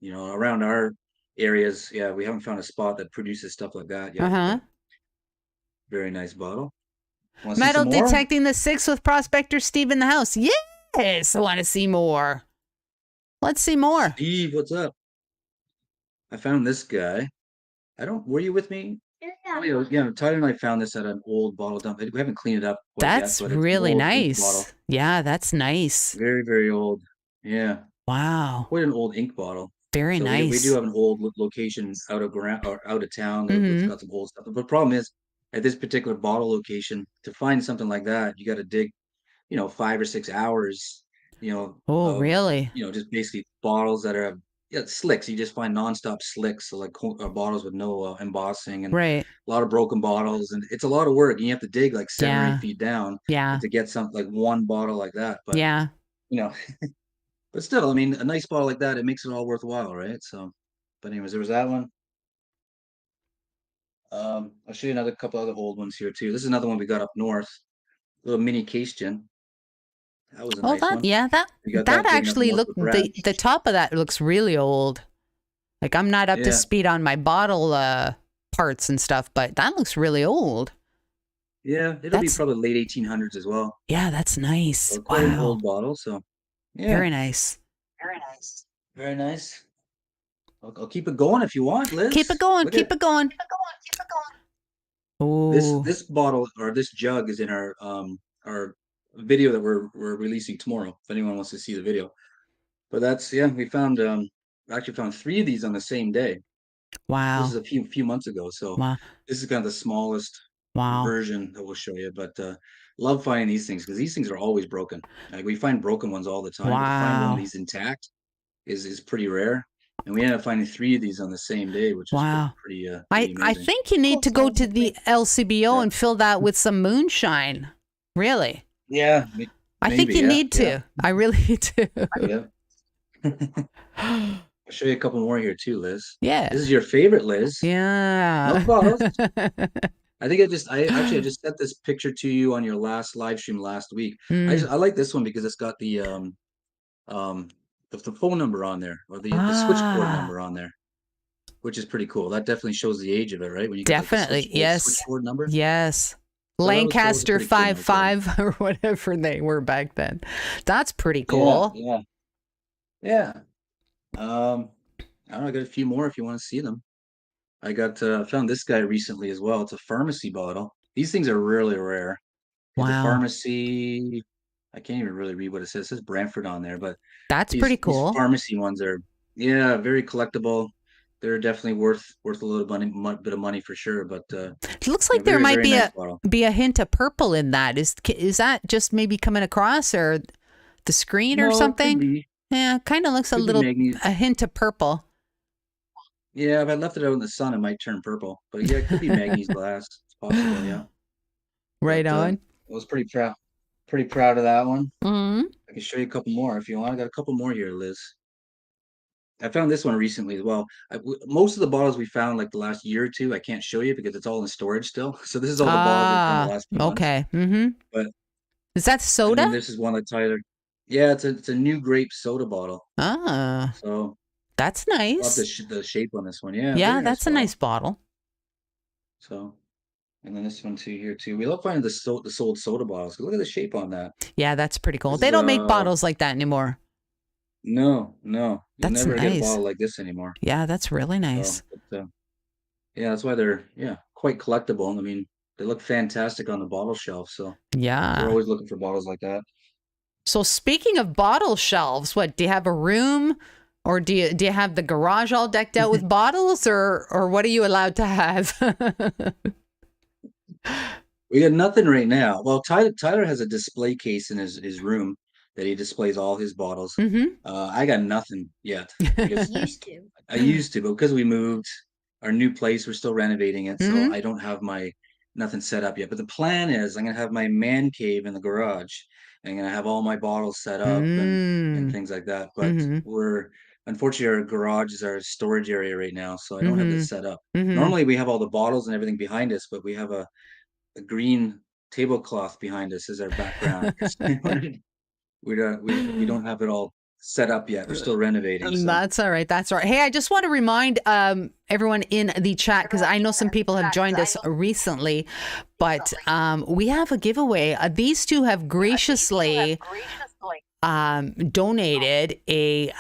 You know, around our areas, yeah, we haven't found a spot that produces stuff like that yet. Uh-huh. But very nice bottle. Want to see Metal some more? Detecting the 6 with Prospector Steve in the house. Yes, I want to see more. Let's see more. Steve, what's up? I found this guy. Were you with me? Oh, yeah, Tyler and I found this at an old bottle dump. We haven't cleaned it up quite That's yet, but it's an really old ink bottle. nice. Yeah, that's nice. Very, very old. Yeah, Wow. quite an old ink bottle. Very So nice. we do have an old location out of town that's Mhm. got some old stuff. But the problem is, at this particular bottle location, to find something like that, you got to dig, 5 or 6 hours, Oh, of, really? just basically bottles that are, yeah, slicks. You just find nonstop slicks, so like bottles with no embossing, and Right. a lot of broken bottles, and it's a lot of work. And you have to dig like 7 or 8 Yeah. feet down Yeah. to get something like one bottle like that. But Yeah. you know, but still, I mean, a nice bottle like that, it makes it all worthwhile, right? So, but anyways, there was that one. I'll show you another couple other old ones here too. This is another one we got up north. Little mini case gin. That was a Oh, nice one. We got that that digging up actually north with Brad. the top of that looks really old. Like I'm not up to Yeah. speed on my bottle parts and stuff, but that looks really old. Yeah, it'll be That's- probably late 1800s as well. Yeah, that's nice. So quite an Wow. old bottle. So yeah, Very nice. very nice. I'll keep it going if you want, Liz. Keep it going. Look Keep at it going. Oh. this bottle, or this jug, is in our video that we're releasing tomorrow. If anyone wants to see the video, but that's, yeah, we found actually found 3 of these on the same day. Wow. This is a few months ago. So Wow. this is kind of the smallest Wow. version that we'll show you. But love finding these things because these things are always broken. Like we find broken ones all the time. But to find one Wow. of these intact is pretty rare. And we ended up finding 3 of these on the same day, which is Wow. pretty I amazing. think you need to go to the LCBO and fill that with some moonshine. Really? Yeah, I think maybe, you yeah, need to. yeah. I really do. Yeah. I'll show you a couple more here too, Liz. Yeah. This is your favorite, Liz. Yeah. No bottles. I think I just sent this picture to you on your last live stream last week. Mm. I like this one because it's got the phone number on there, or the switchboard number on there, which is pretty cool. That definitely shows the age of it, right? When you get, like, the Definitely. Yes. switchboard number. Yes. So that was Lancaster pretty cool, no 55 or whatever they were back then. That's pretty cool. Yeah. I don't know. I got a few more if you want to see them. I found this guy recently as well. It's a pharmacy bottle. These things are really rare. It's a Wow. pharmacy. I can't even really read what it says. It says Brantford on there, but That's pretty cool. These pharmacy ones are, yeah, very collectible. They're definitely worth a little bit of money for sure. But it looks like there very, might very be nice bottle. be a hint of purple in that. Is that just maybe coming across, or the screen, or No, it could something? be. Yeah, kind of looks Could be a hint of purple. Yeah, if I left it out in the sun, it might turn purple. But yeah, it could be manganese glass. It's possible, yeah. Right But, on. I was pretty proud of that one. Mm-hmm. I can show you a couple more if you want. I got a couple more here, Liz. I found this one recently as well. Most of the bottles we found like the last year or two, I can't show you because it's all in storage still. So this is all the bottles we found the last few months. Okay. Mm-hmm. But is that soda? this is one that Tyler. Yeah, it's a new grape soda bottle. Ah, So that's love nice. the shape on this one. Yeah. Yeah, very that's a bottle. nice bottle. So, and then this one too here too. We love finding the sold soda bottles. Look at the shape on that. Yeah, that's pretty cool. This They is, don't make bottles like that anymore. No. You'll That's never get a nice. bottle like this anymore. Yeah, that's really nice. So, but, yeah, that's why they're quite collectible. I mean, they look fantastic on the bottle shelf. So we're Yeah. always looking for bottles like that. So speaking of bottle shelves, what do you have a room, or do you have the garage all decked out with bottles, or what are you allowed to have? We got nothing right now. Well, Tyler has a display case in his room that he displays all his bottles. Mm-hmm. I got nothing yet. Because Used to. I used to, but because we moved our new place, we're still renovating it, Mhm. so I don't have my nothing set up yet. But the plan is I'm gonna have my man cave in the garage. I'm gonna have all my bottles set up and Mm. things like that. But Mm-hmm. we're unfortunately our garage is our storage area right now, so I don't have that Mm-hmm. set up. Mm-hmm. Normally we have all the bottles and everything behind us, but we have a green tablecloth behind us as our background because we don't have it all set up yet. We're still renovating, so That's all right. That's all right. Hey, I just want to remind everyone in the chat, because I know some people have joined us recently, but we have a giveaway. These two have graciously donated a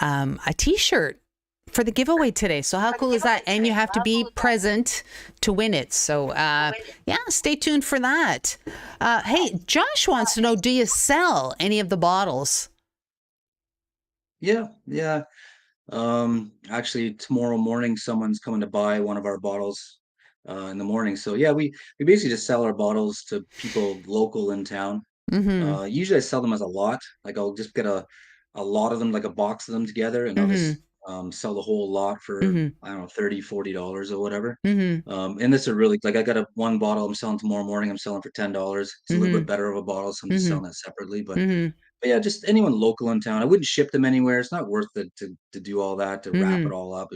T-shirt for the giveaway today. So how cool is that? And you have to be present to win it. So yeah, stay tuned for that. Hey, Josh wants to know, do you sell any of the bottles? yeah. Actually, tomorrow morning, someone's coming to buy one of our bottles in the morning. So yeah, we basically just sell our bottles to people local in town. Mm-hmm. Usually I sell them as a lot. Like I'll just get a lot of them, like a box of them together, and I'll Mm-hmm. just sell the whole lot for Mm-hmm. I don't know, $30, $40 or whatever. Mm-hmm. And this is really like I got one bottle I'm selling tomorrow morning. I'm selling for $10. It's a little bit Mm-hmm. better of a bottle, so I'm just Mm-hmm. selling that separately. Mm-hmm. But yeah, just anyone local in town. I wouldn't ship them anywhere. It's not worth it to do all that to wrap Mm-hmm. it all up.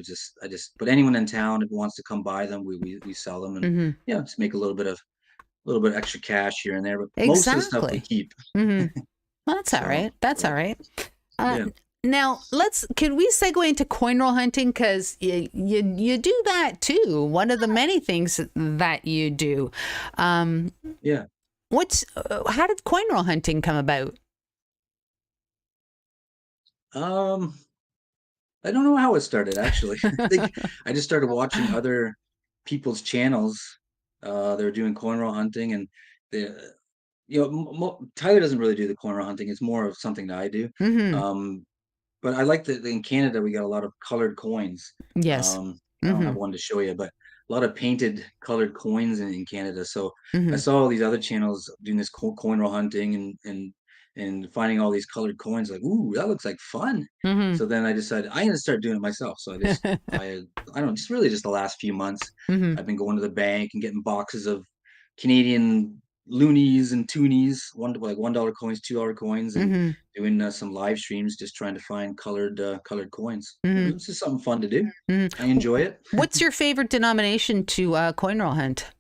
But anyone in town if wants to come buy them, we sell them and Mm-hmm. yeah, just make a little bit extra cash here and there. But most of the stuff we Exactly. keep. Mm-hmm. Well, that's all So right. That's but, all right. yeah. Now can we segue into coin roll hunting? Because you do that too. One of the many things that you do. Yeah. How did coin roll hunting come about? Um, I don't know how it started actually. I think I just started watching other people's channels. They were doing coin roll hunting and the Tyler doesn't really do the coin roll hunting. It's more of something that I do. Mm-hmm. Um, but I like that in Canada we got a lot of colored coins. Yes. I don't have Mm-hmm. one to show you, but a lot of painted colored coins in Canada. So I Mm-hmm. saw all these other channels doing this coin roll hunting and finding all these colored coins. Like, ooh, that looks like fun. Mm-hmm. So then I decided I'm gonna start doing it myself. So I don't know, just really just the last few months Mm-hmm. I've been going to the bank and getting boxes of Canadian loonies and toonies, $1 coins, $2 coins, and Mm-hmm. doing some live streams, just trying to find colored coins. Mm-hmm. It's just something fun to do. I Mm-hmm. enjoy it. What's your favorite denomination to coin roll hunt?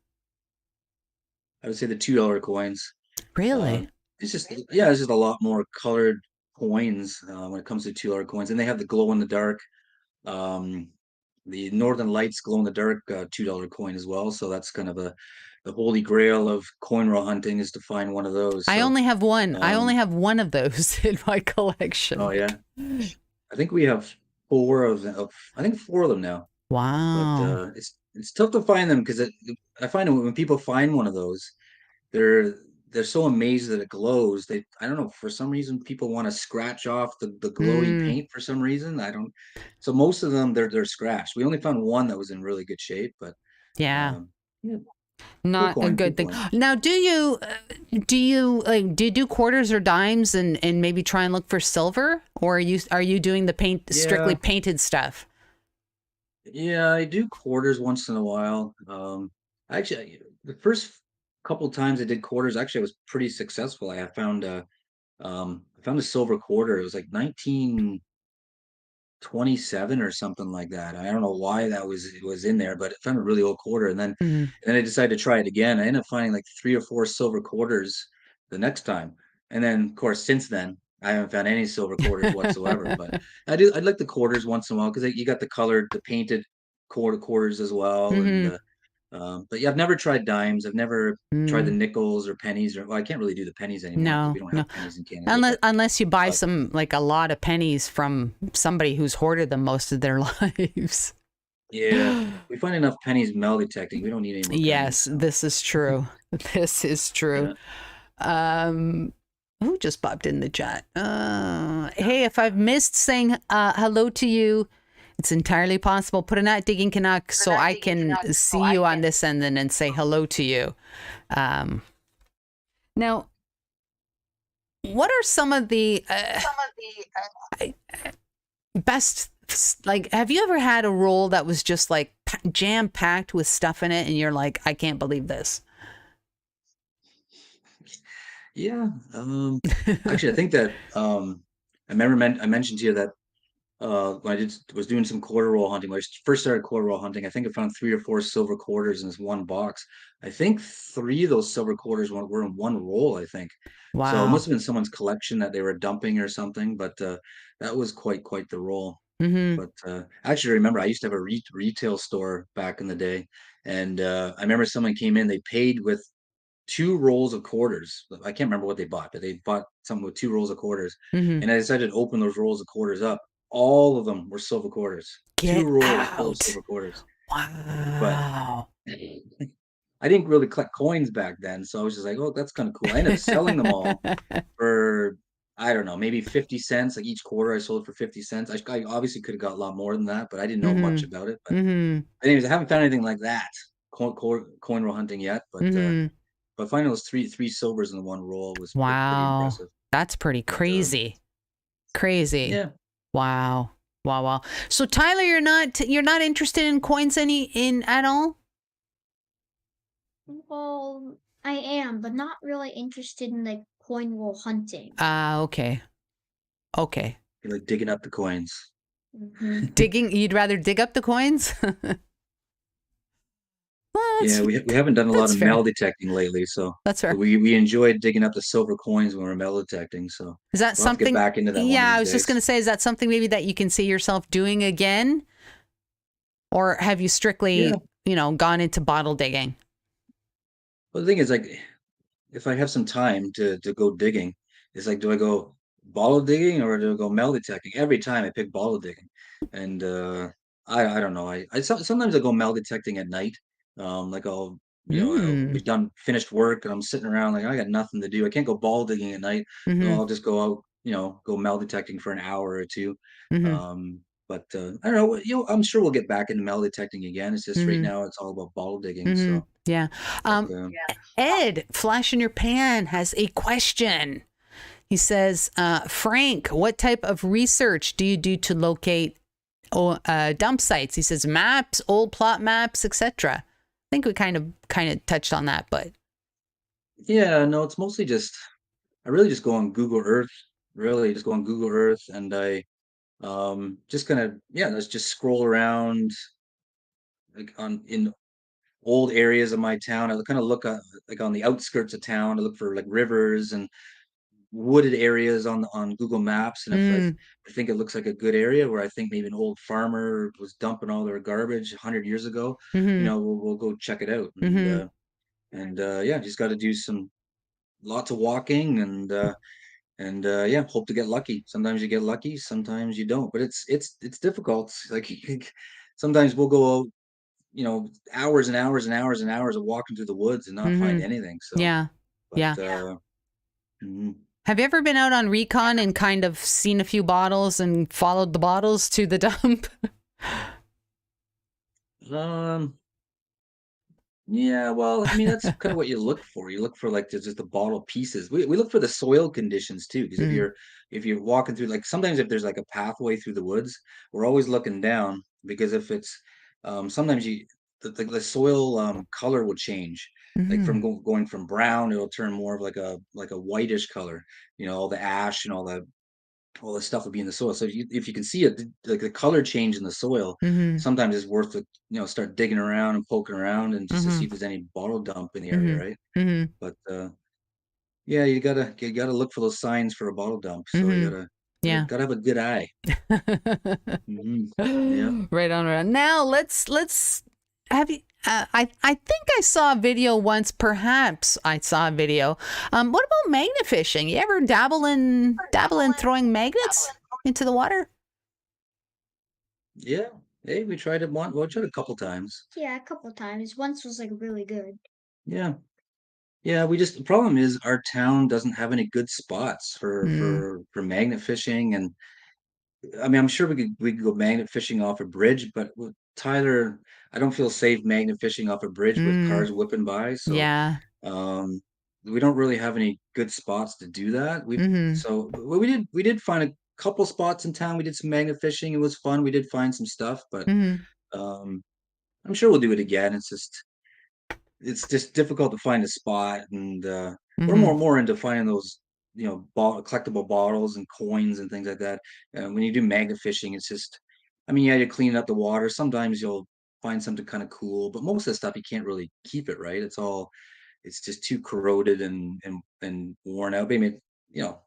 I would say the $2 coins. Uh, Really? it's just a lot more colored coins when it comes to $2 coins, and they have the glow in the dark. Um, the Northern Lights glow in the dark $2 coin as well. So that's kind of the holy grail of coin roll hunting is to find one of those. I So only have one. I only um, have one of those in my oh collection. yeah, I think we have four of them. I think four of them now. But Wow. it's tough to find them because I find when people find one of those, they're they're so amazed that it glows. I don't know, for some reason people want to scratch off the glowy Mm, paint for some reason. I don't. So most of them they're scratched. We only found one that was in really good shape, but yeah. yeah, Not a cool good thing. coin. Now, do you do quarters or dimes and maybe try and look for silver, or are you doing the strictly Yeah, painted stuff? yeah, I do quarters once in a while. Actually, the first couple times I did quarters, actually, I was pretty successful. I found a silver quarter. It was like 1927 or something like that. I don't know why it was in there, but I found a really old quarter. Mm-hmm. And then I decided to try it again. I ended up finding like 3 or 4 silver quarters the next time. And then, of course, since then, I haven't found any silver quarters whatsoever. But I like the quarters once in a while because you got the painted quarters as well. Mm-hmm. But yeah, I've never tried dimes. I've never tried the Mm, nickels or pennies. Well, I can't really do the pennies anymore because no, we don't no. have pennies in Canada. Unless you buy Uh, some, like, a lot of pennies from somebody who's hoarded them most of their lives. yeah, we find enough pennies metal detecting. We don't need any more pennies. Yes, So this is true. This is true. yeah. Um, who just popped in the chat? Hey, if I've missed saying hello to you, it's entirely possible. Put an at digging Canuck so I can see you on this end and say hello to you. Now, what are some of the best? Like, have you ever had a roll that was just like jam packed with stuff in it, and you're like, I can't believe this? Yeah. Actually, I think that I remember I mentioned to you that when was doing some quarter roll hunting, when I first started quarter roll hunting, I think I found 3 or 4 silver quarters in this one box. I think 3 of those silver quarters were in one roll, I think. So it must Wow. have been someone's collection that they were dumping or something, but that was quite the roll. Mm-hmm. But I actually remember I used to have a retail store back in the day, and I remember someone came in, they paid with 2 rolls of quarters. I can't remember what they bought, but they bought something with 2 rolls of quarters. Mm-hmm. And I decided to open those rolls of quarters up. All of them were silver quarters. Two Get rolls full of out. silver quarters. But Wow. I didn't really collect coins back then, so I was just like, "Oh, that's kind of cool." I ended up selling them all for, I don't know, maybe 50 cents. Like each quarter, I sold it for 50 cents. I obviously could have got a lot more than that, but I didn't know much Mm-hmm. about it. But Mm-hmm. anyways, I haven't found anything like that coin roll hunting yet. Mm-hmm. But finding those three silvers in the one roll was pretty Wow. impressive. That's pretty But crazy. Crazy. yeah, Wow. Wow, wow. So Tyler, you're not interested in coins in at all? Well, I am, but not really interested in like coin roll hunting. Ah, okay. Okay. you're like digging up the coins. Digging, you'd rather dig up the coins? Well, Yeah, we haven't done a lot that's of fair. metal detecting lately, so That's but fair. we enjoyed digging up the silver coins when we were metal detecting. So Is that we'll have to get something? back into that one of Yeah, I these was just days. going to say, is that something maybe that you can see yourself doing again? Or have you strictly, Yeah. gone into bottle digging? Well, the thing is, like, if I have some time to go digging, it's like, do I go bottle digging or do I go metal detecting? Every time I pick bottle digging, and I don't know. Sometimes I go metal detecting at night. Like I'll Mm. be done finished work and I'm sitting around like I got nothing to do. I can't go ball digging at night, so Mm-hmm. I'll just go out, go metal detecting for an hour or two. Mm-hmm. But I don't know. I'm sure we'll get back into metal detecting again. It's just right Mm-hmm. now it's all about bottle digging. Mm-hmm. So, Yeah. but Ed, Flash in Your Pan, has a question. He says, Frank, what type of research do you do to locate dump sites? He says maps, old plot maps, etc. I think we kind of touched on that, but yeah, no, it's mostly just I really just go on Google Earth, really just go on Google Earth and I just kind of yeah, let's just scroll around like on in old areas of my town. I kind of look at like on the outskirts of town. I look for like rivers and wooded areas on Google Maps. And if mm, I think it looks like a good area where I think maybe an old farmer was dumping all their garbage 100 years ago, mm-hmm, we'll go check it out. mm-hmm, And yeah, just got to do some lots of walking and yeah, hope to get lucky. Sometimes you get lucky, sometimes you don't. But it's difficult. Like sometimes we'll go out, hours and hours and hours and hours of walking through the woods and not find mm-hmm. anything. So, Yeah, but yeah. mhm. Have you ever been out on recon and kind of seen a few bottles and followed the bottles to the dump? um, yeah, well, I mean, that's kind of what you look for. You look for like just the bottle pieces. We look for the soil conditions too, because Mm, if you're walking through like sometimes if there's like a pathway through the woods, we're always looking down because if it's sometimes the soil color will change. Like mm-hmm, from going from brown, it'll turn more of like a whitish color. All the ash and all the stuff will be in the soil. So if you can see it, like the color change in the soil, mm-hmm, sometimes it's worth to start digging around and poking around and just to mm-hmm, see if there's any bottle dump in the area, mm-hmm, right? mm-hmm, But yeah, you gotta look for those signs for a bottle dump. So you mm-hmm. gotta gotta, Yeah. gotta have a good eye. Yeah. Right on, right on. Now let's have you. I think I saw a video once. Perhaps I saw a video. What about magnet fishing? You ever dabble in throwing magnets into the water? Yeah. Hey, we tried it one. Well, we tried it a couple times. Yeah, a couple times. Once was like really good. Yeah. Yeah, the problem is our town doesn't have any good spots Mm, for magnet fishing, and I mean, I'm sure we could go magnet fishing off a bridge, but with Tyler, I don't feel safe magnet fishing off a bridge with mm, cars whipping by. So yeah. um, we don't really have any good spots to do that. Mm-hmm. We did find a couple spots in town. We did some magnet fishing. It was fun. We did find some stuff, but Mm-hmm. um, I'm sure we'll do it again. It's just difficult to find a spot, and we're Mm-hmm. more into finding those, collectible bottles and coins and things like that. When you do magnet fishing, it's just, I mean, yeah, you clean up the water. Sometimes you'll find something kind of cool, but most of the stuff you can't really keep it, right? It's just too corroded and worn out. But I mean, you know,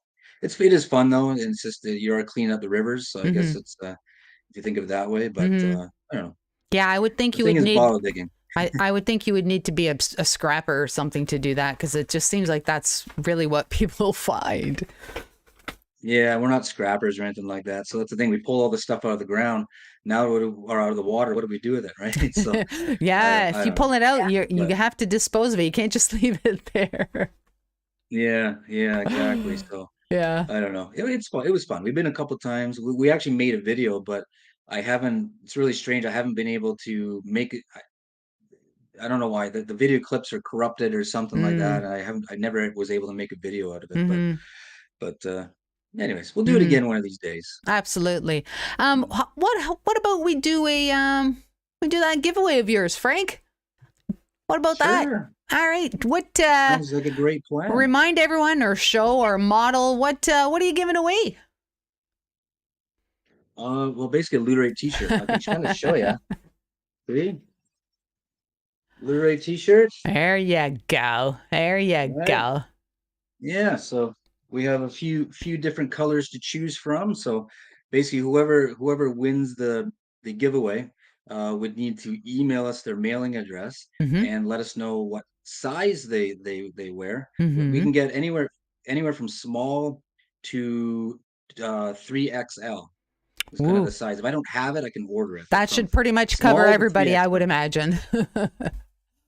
it is fun though, and it's just that you are cleaning up the rivers. So I guess Mm-hmm. it's if you think of it that way. But Mm-hmm. I don't know. Yeah, I would think The you thing would is need. bottle digging. I would think you would need to be a scrapper or something to do that, because it just seems like that's really what people find. Yeah, we're not scrappers or anything like that. So that's the thing. We pull all the stuff out of the ground. Now, or out of the water, what do we do with it, right? So Yeah, if I you don't know. pull it out, you But have to dispose of it. You can't just leave it there. yeah, exactly. So Yeah. I don't know. It's fun. It was fun. We've been a couple times. We actually made a video, but I haven't. It's really strange. I haven't been able to make it. I don't know why. The video clips are corrupted or something like that. Mm. I haven't. I never was able to make a video out of it. But Mm-hmm. but anyways, we'll do it Mm-hmm. again one of these days. Absolutely. Mm. What about we do that giveaway of yours, Frank? What about that? Sure. All right. What Sounds like a great plan. remind everyone, or show or model what are you giving away? Well, basically a Looter8 t-shirt. I can kind of show you. See? Looter8 t-shirt. There you go. There you Right. go. Yeah, so we have a few different colors to choose from. So basically whoever wins the giveaway would need to email us their mailing address Mm-hmm. and let us know what size they wear. We Mm-hmm. can get anywhere from small to 3XL. It's kind of Ooh, the size. If I don't have it, I can order it that from should pretty much cover small to everybody, I would 3XL. imagine.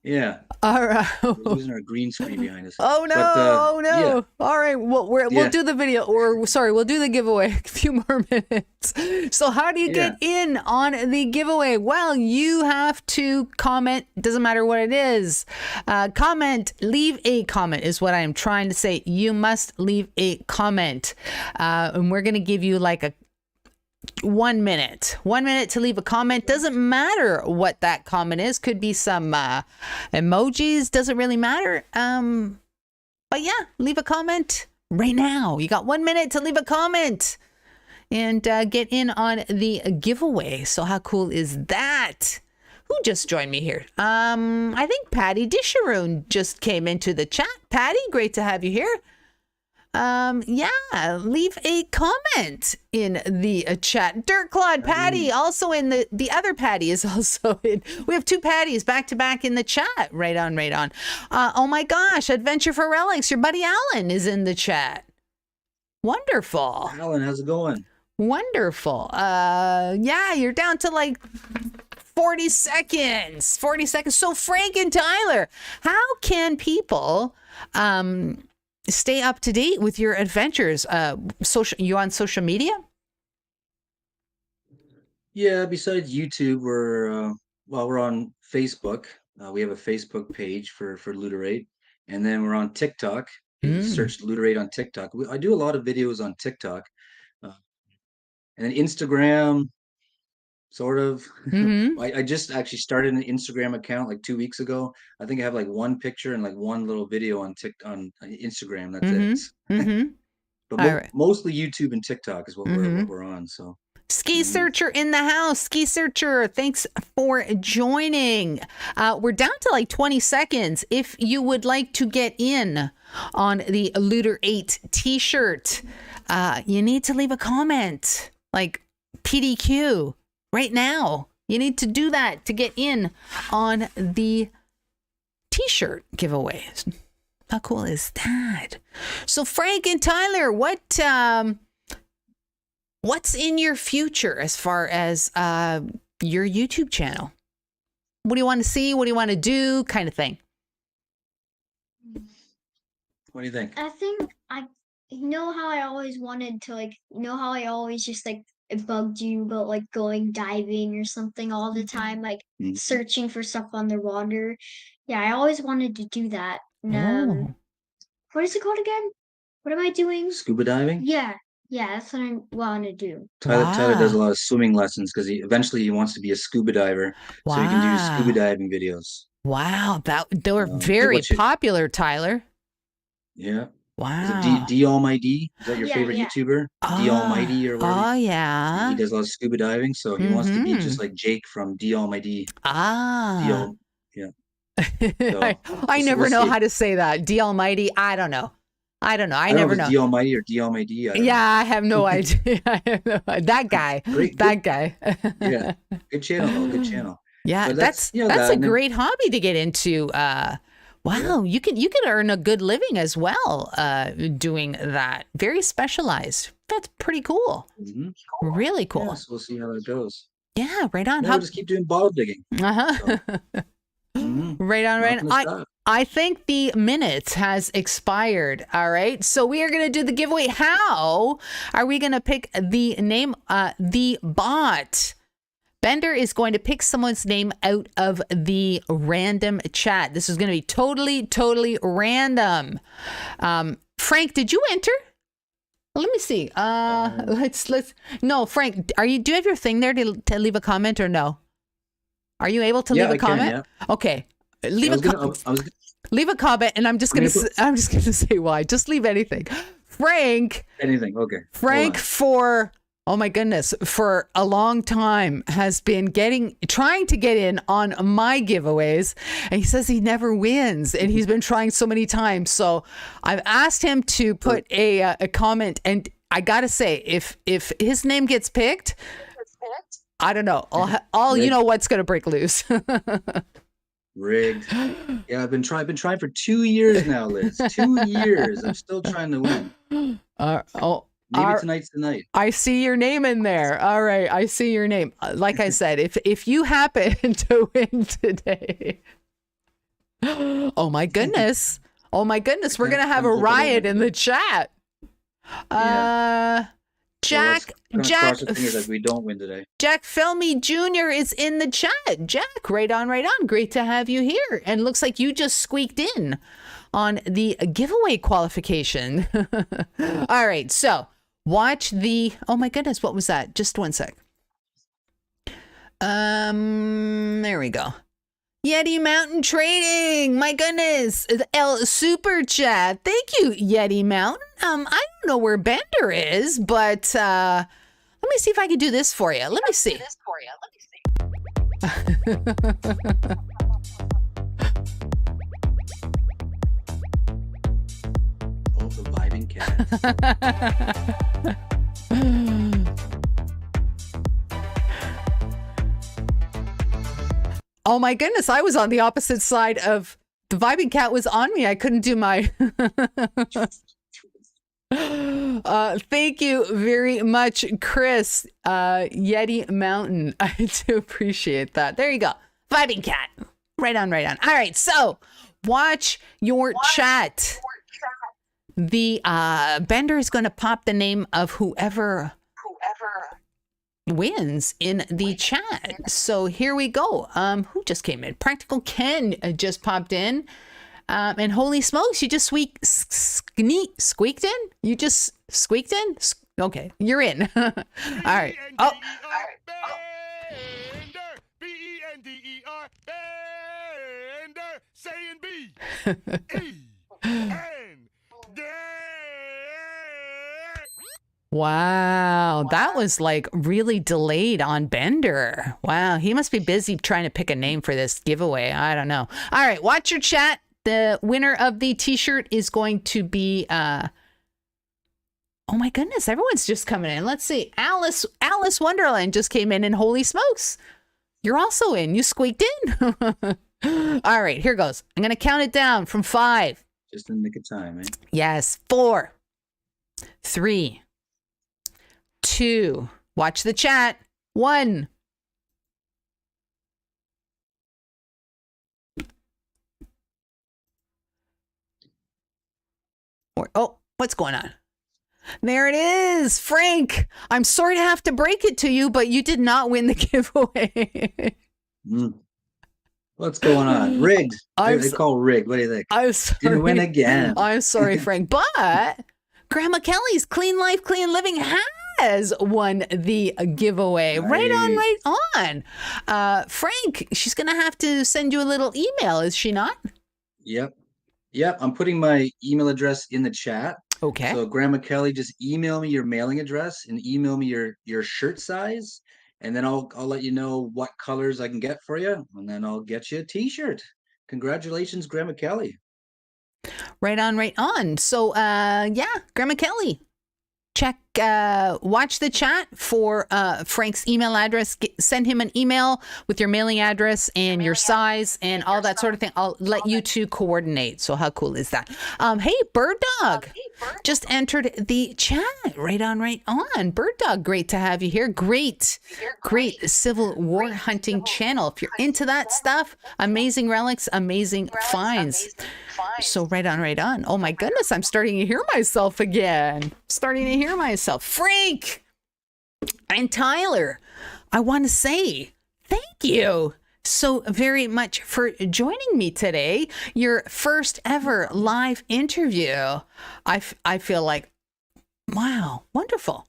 Yeah, All right. we're losing our green screen behind us. Oh no! But Oh yeah, no! All right, we'll yeah, do the video, or sorry, we'll do the giveaway. A few more minutes. So, how do you yeah. get in on the giveaway? Well, you have to comment. Doesn't matter what it is. Comment. Leave a comment is what I am trying to say. You must leave a comment, and we're gonna give you like a 1 minute to leave a comment. Doesn't matter what that comment is. Could be some emojis, doesn't really matter. But yeah, leave a comment right now. You got 1 minute to leave a comment and get in on the giveaway. So how cool is that? Who just joined me here? I think Patty Disharoon just came into the chat. Patty, great to have you here. Yeah, leave a comment in the chat. Dirt Claude Patty also in the other Patty is also in. We have two Patties back to back in the chat. Right on, right on. Oh my gosh, Adventure for Relics. Your buddy Alan is in the chat. Wonderful. Alan, how's it going? Wonderful. Yeah, you're down to like 40 seconds. 40 seconds. So Frank and Tyler, how can people stay up to date with your adventures? You on social media? Yeah, besides YouTube, we're on Facebook. We have a Facebook page for Looter8, and then we're on TikTok. You Mm. search Looter8 on TikTok. I do a lot of videos on TikTok, uh, and then Instagram, sort of. Mm-hmm. I just actually started an Instagram account like 2 weeks ago. I think I have like one picture and like one little video on Instagram. That's it. Mm-hmm. Mm-hmm. But All right. mostly YouTube and TikTok is Mm-hmm. what we're on. So. Ski Mhm. Searcher in the house. Ski Searcher, thanks for joining. We're down to like 20 seconds. If you would like to get in on the Looter8 t-shirt, you need to leave a comment like PDQ right now. You need to do that to get in on the t-shirt giveaway. How cool is that? So Frank and Tyler, what's in your future as far as your YouTube channel? What do you want to see? What do you want to do? Kind of thing. What do you think? I think I know how I always wanted to how I always just it bugged you about like going diving or something all the time, like Mm. searching for stuff on the water. Yeah, I always wanted to do that. And, Oh. what is it called again? What am I doing? Scuba diving? Yeah, yeah, that's what I want to do. Tyler does a Wow. lot of swimming lessons because eventually he wants to be a scuba diver, so he can do scuba Wow. diving videos. Wow. They were Like very popular, Tyler. Yeah. Is it Wow. D Almighty? Is that your Yeah, favorite yeah. YouTuber? D Almighty or whatever? Oh He yeah. does a lot of scuba diving, so he wants to be Mm-hmm. just like Jake from D Almighty. D Ah. Al, yeah. I, So I we'll never know see. how to say that. D Almighty. I don't know. I don't know. I I don't know never if it's know. D Almighty or D Almighty. I don't Yeah, know. I have no idea. I have no, that guy. Great, good, That guy. yeah, good channel though, good channel. Yeah, But that's that's that, a and then great hobby to get into. yeah, Wow, you can earn a good living as well doing that. Very specialized. That's pretty cool. hmm Really yeah. cool. So we'll see how that goes. Yeah, right on. Then we'll How just keep doing bottle digging. So uh-huh. Right on, right not on. gonna stop. I think the minutes has expired. All right. So we are going to do the giveaway. How are we going to pick the name? The bot. Bender is going to pick someone's name out of the random chat. This is going to be totally random. Frank, did you enter? Let me see. Let's. No, Frank, do you have your thing there to leave a comment or no? Are you able to Yeah, leave a I can, comment? yeah. Okay. Yeah, Leave a comment, and I'm just gonna say why. Just leave anything. Frank anything. Okay. Hold on. for oh my goodness, for a long time has been trying to get in on my giveaways, and he says he never wins, and he's been trying so many times. So I've asked him to put a comment, and I gotta say, if his name gets picked, I don't know. I'll you know what's gonna break loose. Rigged. Yeah, I've been trying for 2 years now, Liz. 2 years. I'm still trying to win. Maybe tonight's the night. I see your name in there. All right, I see your name. Like I said, if you happen to win today, oh my goodness, we're gonna have a riot in the chat. Yeah. Jack, cross our fingers that we don't win today. Jack Felmy Jr. is in the chat. Jack, right on. Great to have you here. And looks like you just squeaked in on the giveaway qualification. All right, so watch the. Oh my goodness, what was that? Just one sec. There we go. Yeti Mountain Trading. My goodness. El Super Chat. Thank you, Yeti Mountain. I don't know where Bender is, but let me see if I can do this for you. Let me see. Oh, the vibing cats. Oh my goodness, I was on the opposite side of the vibing cat was on me. I couldn't do my thank you very much, Chris. Yeti Mountain. I do appreciate that. There you go. Vibing cat. Right on. All right, so watch your chat. The Bender is gonna pop the name of whoever wins in the chat. So here we go. Who just came in? Practical Ken just popped in. And holy smokes, you just squeaked in? You just squeaked in? Okay, you're in. All right. Oh. B-E-N-D-E-R, Bender, saying B-E-N-D. Wow, that was like really delayed on Bender. Wow, he must be busy trying to pick a name for this giveaway. I don't know. All right, watch your chat. The winner of the t-shirt is going to be oh my goodness, everyone's just coming in. Let's see. Alice Wonderland just came in, and holy smokes, you're also in. You squeaked in. All right, here goes. I'm gonna count it down from 5. Just in the nick of time, eh? Yes, 4, 3, 2. Watch the chat. 1. Oh, what's going on? There it is, Frank. I'm sorry to have to break it to you, but you did not win the giveaway. What's going on? Rigged. They call rigged. What do you think? I'm sorry. Didn't win again. I'm sorry, Frank. But Grandma Kelly's Clean Life, Clean Living has won the giveaway. Nice. Right on. Frank, she's going to have to send you a little email, is she not? Yep. Yep, I'm putting my email address in the chat. Okay. So Grandma Kelly, just email me your mailing address and email me your shirt size, and then I'll let you know what colors I can get for you, and then I'll get you a t-shirt. Congratulations, Grandma Kelly. Right on, right on. So, yeah, Grandma Kelly, check, watch the chat for Frank's email address. Send him an email with your mailing address and your size and all that sort of thing. I'll let you two coordinate. So how cool is that? Hey, Bird Dog just entered the chat. Right on, right on. Bird Dog, great to have you here. Great Civil War hunting channel. If you're into that stuff, amazing relics, amazing finds. So right on, right on. Oh my goodness, I'm starting to hear myself again. Frank and Tyler, I want to say thank you so very much for joining me today. Your first ever live interview. I feel like, wow, wonderful.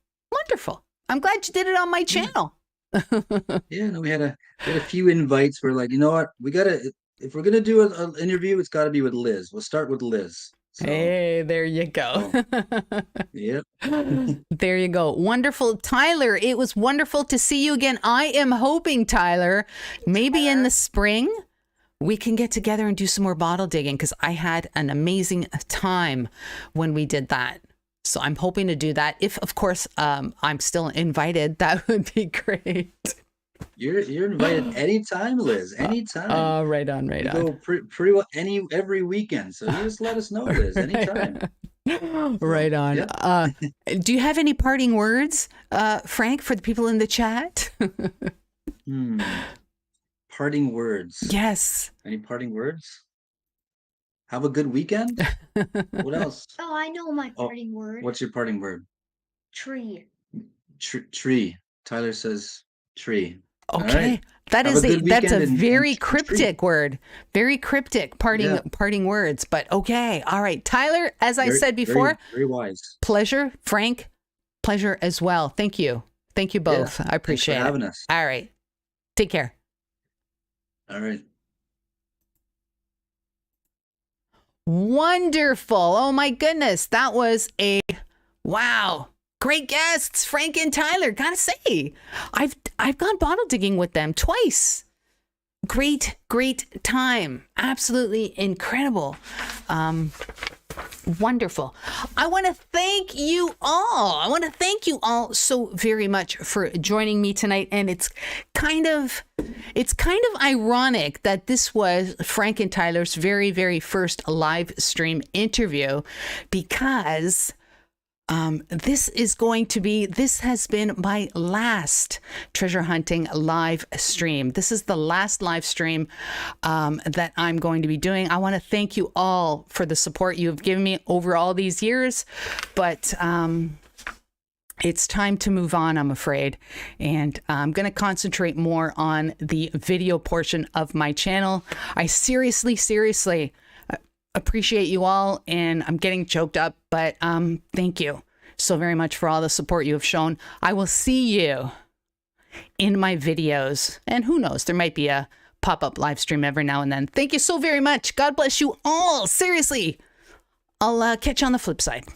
I'm glad you did it on my channel. Yeah, no, we had a few invites. We're like, you know what? If we're gonna do an interview, it's got to be with Liz. We'll start with Liz. So, Hey, there you go. yep. There you go. Wonderful. Tyler, it was wonderful to see you again. I am hoping, Tyler, maybe in the spring, we can get together and do some more bottle digging, because I had an amazing time when we did that. So I'm hoping to do that. If, of course, I'm still invited, that would be great. You're invited anytime, Liz. Anytime. Right on. Go pretty well every weekend. So you just let us know, Liz. Anytime. Right on. Yeah. Do you have any parting words, Frank, for the people in the chat? Parting words. Yes. Any parting words? Have a good weekend. What else? Oh, I know my parting word. What's your parting word? Tree. Tree. Tyler says tree. Okay. Right. That's a very and cryptic word. Very cryptic parting words. But okay. All right. Tyler, as I said before, very wise. Pleasure. Frank, pleasure as well. Thank you. Thank you both. I appreciate Thanks for it. having us. All right. Take care. All right. Wonderful. Oh my goodness. That was wow. Great guests, Frank and Tyler. Gotta say, I've gone bottle digging with them twice. Great time. Absolutely incredible. Wonderful. I want to thank you all so very much for joining me tonight. And it's kind of ironic that this was Frank and Tyler's very, very first live stream interview, because this has been my last treasure hunting live stream. This is the last live stream that I'm going to be doing. I want to thank you all for the support you have given me over all these years, but it's time to move on, I'm afraid. And I'm going to concentrate more on the video portion of my channel. I seriously appreciate you all, and I'm getting choked up, but thank you so very much for all the support you have shown. I will see you in my videos, and who knows, there might be a pop-up live stream every now and then. Thank you so very much. God bless you all. Seriously, I'll catch you on the flip side.